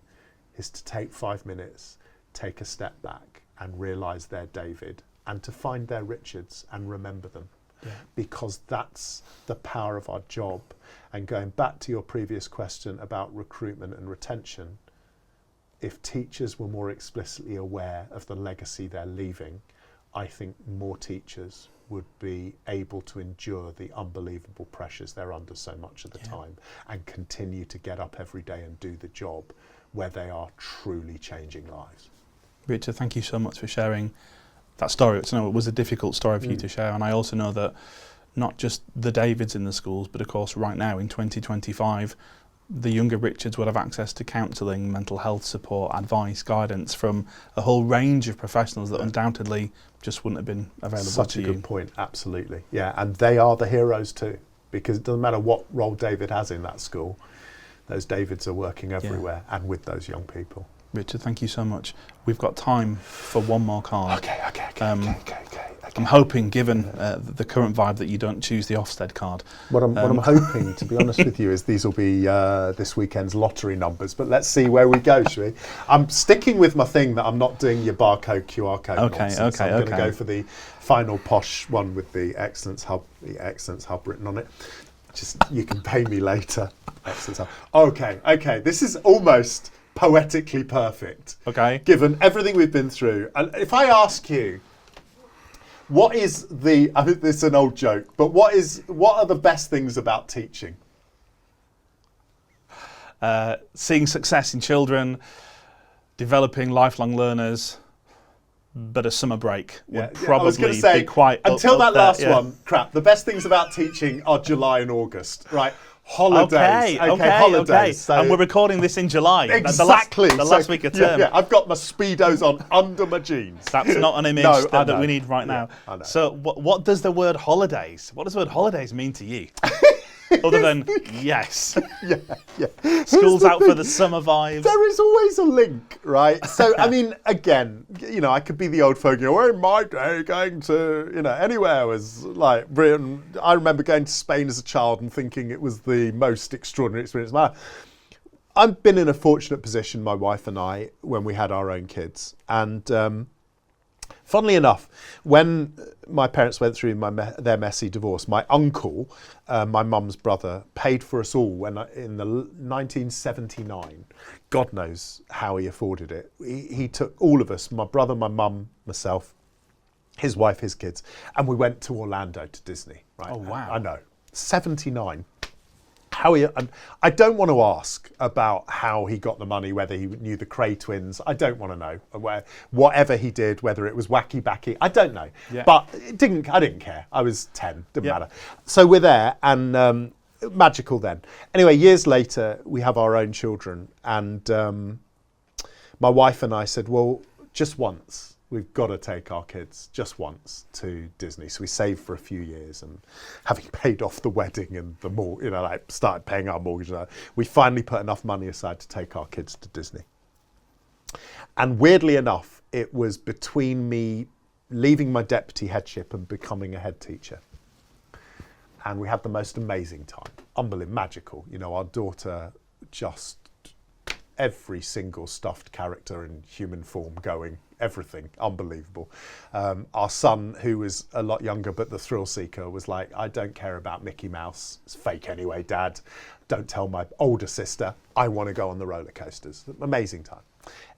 is to take 5 minutes, take a step back and realise they're David, and to find their Richards and remember them. Yeah. Because that's the power of our job. And going back to your previous question about recruitment and retention, if teachers were more explicitly aware of the legacy they're leaving, I think more teachers would be able to endure the unbelievable pressures they're under so much of the time and continue to get up every day and do the job where they are truly changing lives. Richard, thank you so much for sharing that story. I know it was a difficult story for you to share, and I also know that not just the Davids in the schools, but of course right now in 2025, the younger Richards would have access to counselling, mental health support, advice, guidance from a whole range of professionals that undoubtedly just wouldn't have been available Such to you. Such a good point, absolutely. Yeah, and they are the heroes too, because it doesn't matter what role David has in that school, those Davids are working everywhere and with those young people. Richard, thank you so much. We've got time for one more card. Okay. I'm hoping, given the current vibe, that you don't choose the Ofsted card. What I'm hoping, to be honest with you, is these will be this weekend's lottery numbers. But let's see where we go, shall we? I'm sticking with my thing that I'm not doing your barcode, QR code nonsense. I'm going to go for the final posh one with the Excellence Hub written on it. Just, you can pay me later. Excellence Hub. Okay. This is almost poetically perfect. Okay. Given everything we've been through. And if I ask you, what is the, I think this is an old joke, but what are the best things about teaching? Seeing success in children, developing lifelong learners, but a summer break would probably I was going to say, be quite until up that there, last one, crap, the best things about teaching are July and August, right? Holidays. Holidays. So and we're recording this in July. Exactly. The last week of term. Yeah, I've got my Speedos on under my jeans. That's not an image that we need right now. I know. So what does the word holidays mean to you? Other than yes. Yeah. School's out for the summer vibes. There is always a link, right? So, I mean, again, I could be the old folk, in my day, going to, anywhere was like Britain. I remember going to Spain as a child and thinking it was the most extraordinary experience of my life. I've been in a fortunate position, my wife and I, when we had our own kids. And funnily enough, when my parents went through their messy divorce, my uncle, my mum's brother, paid for us all in the 1979. God knows how he afforded it. He took all of us, my brother, my mum, myself, his wife, his kids, and we went to Orlando to Disney. Right? Oh, wow. I know. 79. I don't want to ask about how he got the money, whether he knew the Cray twins. I don't want to know. Whatever he did, whether it was wacky backy, I don't know. Yeah. But I didn't care. I was 10, didn't matter. So we're there, and magical then. Anyway, years later, we have our own children, and my wife and I said, well, just once. We've got to take our kids just once to Disney. So we saved for a few years, and having paid off the wedding and the started paying our mortgage, we finally put enough money aside to take our kids to Disney. And weirdly enough, it was between me leaving my deputy headship and becoming a head teacher. And we had the most amazing time. Unbelievable, magical. Our daughter just every single stuffed character in human form going. Everything unbelievable. Our son, who was a lot younger but the thrill seeker, was like, I don't care about Mickey Mouse. It's fake anyway, Dad. Don't tell my older sister. I want to go on the roller coasters. Amazing time.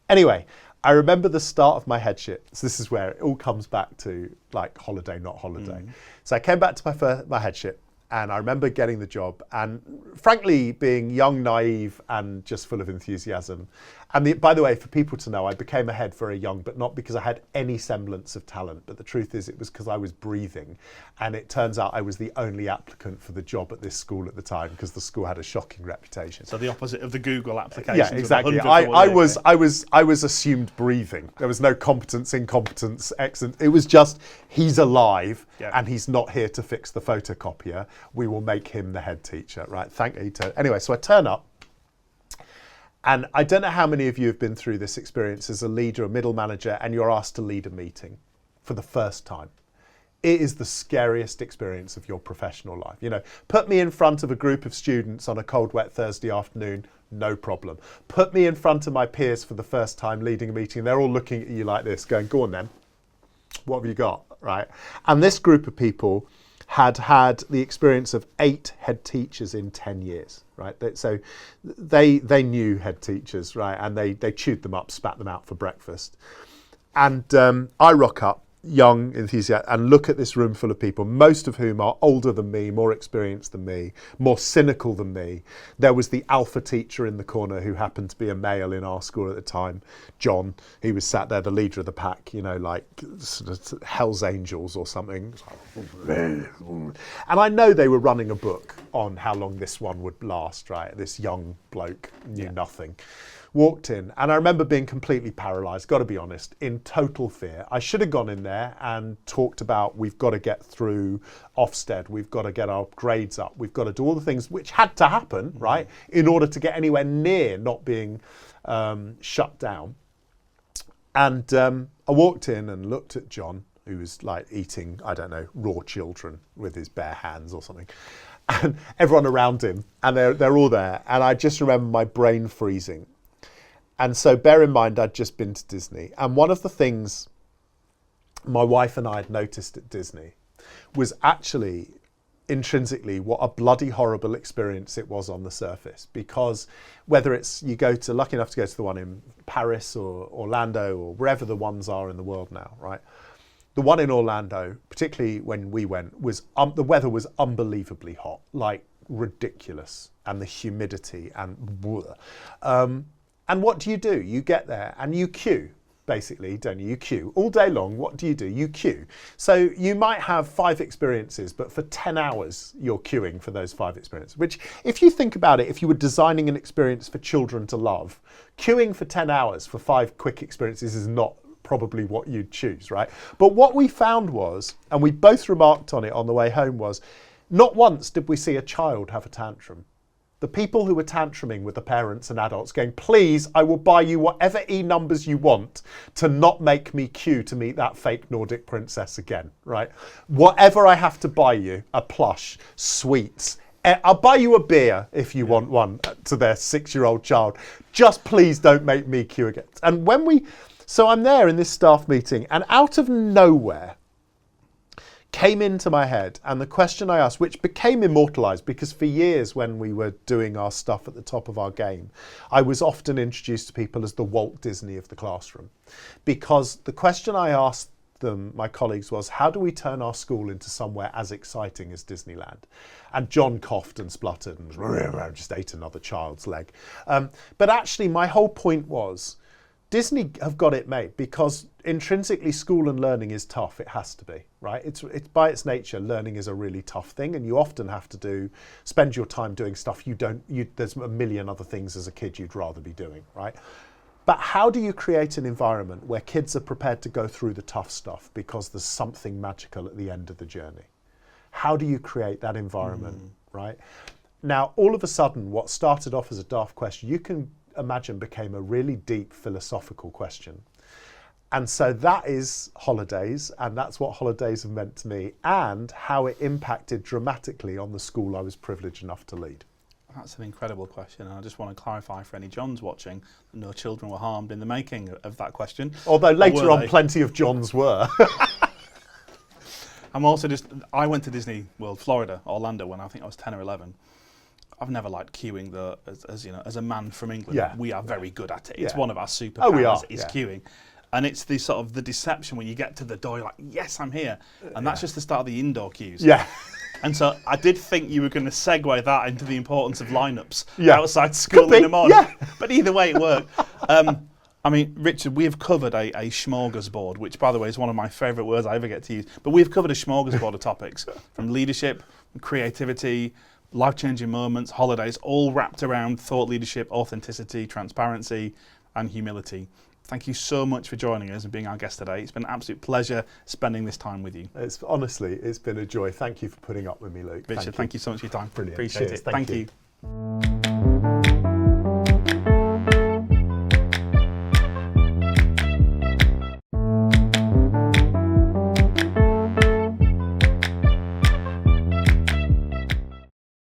Anyway, I remember the start of my headship. So this is where it all comes back to like holiday, not holiday. So I came back to my headship. And I remember getting the job and frankly being young, naive and just full of enthusiasm. And by the way, for people to know, I became a head very young, but not because I had any semblance of talent. But the truth is it was because I was breathing. And it turns out I was the only applicant for the job at this school at the time because the school had a shocking reputation. So the opposite of the Google application. Yeah, exactly. I was assumed breathing. There was no competence, incompetence, excellent. It was just, he's alive and he's not here to fix the photocopier. We will make him the head teacher, right? Anyway, so I turn up. And I don't know how many of you have been through this experience as a leader, a middle manager, and you're asked to lead a meeting for the first time. It is the scariest experience of your professional life. Put me in front of a group of students on a cold, wet Thursday afternoon, no problem. Put me in front of my peers for the first time leading a meeting. They're all looking at you like this, going, go on then. What have you got, right? And this group of people had the experience of 8 head teachers in 10 years, right? So they knew head teachers, right? And they chewed them up, spat them out for breakfast. And I rock up, young, enthusiastic, and look at this room full of people, most of whom are older than me, more experienced than me, more cynical than me. There was the alpha teacher in the corner who happened to be a male in our school at the time, John. He was sat there, the leader of the pack, like sort of Hell's Angels or something. And I know they were running a book on how long this one would last, right? This young bloke knew nothing. Walked in, and I remember being completely paralysed, got to be honest, in total fear. I should have gone in there and talked about we've got to get through Ofsted, we've got to get our grades up, we've got to do all the things which had to happen, right, in order to get anywhere near not being shut down. And I walked in and looked at John, who was like eating, I don't know, raw children with his bare hands or something. And everyone around him, and they're all there. And I just remember my brain freezing. And so bear in mind, I'd just been to Disney. And one of the things my wife and I had noticed at Disney was actually intrinsically what a bloody horrible experience it was on the surface. Because whether it's lucky enough to go to the one in Paris or Orlando or wherever the ones are in the world now, right? The one in Orlando, particularly when we went, was the weather was unbelievably hot, like ridiculous, and the humidity and and what do? You get there and you queue, basically, don't you? You queue all day long. What do? You queue. So you might have 5 experiences, but for 10 hours you're queuing for those 5 experiences. Which, if you think about it, if you were designing an experience for children to love, queuing for 10 hours for 5 quick experiences is not probably what you'd choose, right? But what we found was, and we both remarked on it on the way home, was not once did we see a child have a tantrum. The people who were tantruming were the parents and adults going, please, I will buy you whatever numbers you want to not make me queue to meet that fake Nordic princess again, right? Whatever I have to buy you, a plush, sweets, I'll buy you a beer if you want one, to their 6-year-old child. Just please don't make me queue again. And so I'm there in this staff meeting, and out of nowhere came into my head, and the question I asked, which became immortalised, because for years when we were doing our stuff at the top of our game, I was often introduced to people as the Walt Disney of the classroom. Because the question I asked them, my colleagues, was, how do we turn our school into somewhere as exciting as Disneyland? And John coughed and spluttered and just ate another child's leg. But actually my whole point was, Disney have got it made, because intrinsically school and learning is tough. It has to be, right? It's by its nature, learning is a really tough thing, and you often have to spend your time doing stuff there's a million other things as a kid you'd rather be doing, right? But how do you create an environment where kids are prepared to go through the tough stuff because there's something magical at the end of the journey? How do you create that environment, right? Now, all of a sudden, what started off as a daft question, you can imagine became a really deep philosophical question. And so that is holidays, and that's what holidays have meant to me, and how it impacted dramatically on the school I was privileged enough to lead. That's an incredible question, and I just want to clarify for any Johns watching that no children were harmed in the making of that question. Although later on plenty of Johns were. I went to Disney World, Florida, Orlando, when I think I was 10 or 11. I've never liked queuing though, as a man from England. Yeah. We are very good at it. It's one of our superpowers. Oh, we are. Is queuing. And it's the sort of the deception when you get to the door, you're like, yes, I'm here. And that's just the start of the indoor queues. Yeah. And so I did think you were going to segue that into the importance of lineups outside school in the morning. Yeah. But either way, it worked. I mean, Richard, we have covered a smorgasbord, which, by the way, is one of my favourite words I ever get to use. But we've covered a smorgasbord of topics, from leadership, creativity, life-changing moments, holidays, all wrapped around thought leadership, authenticity, transparency, and humility. Thank you so much for joining us and being our guest today. It's been an absolute pleasure spending this time with you. Honestly, it's been a joy. Thank you for putting up with me, Luke. Richard, thank you so much for your time. Brilliant. Appreciate Cheers. it. Thank you.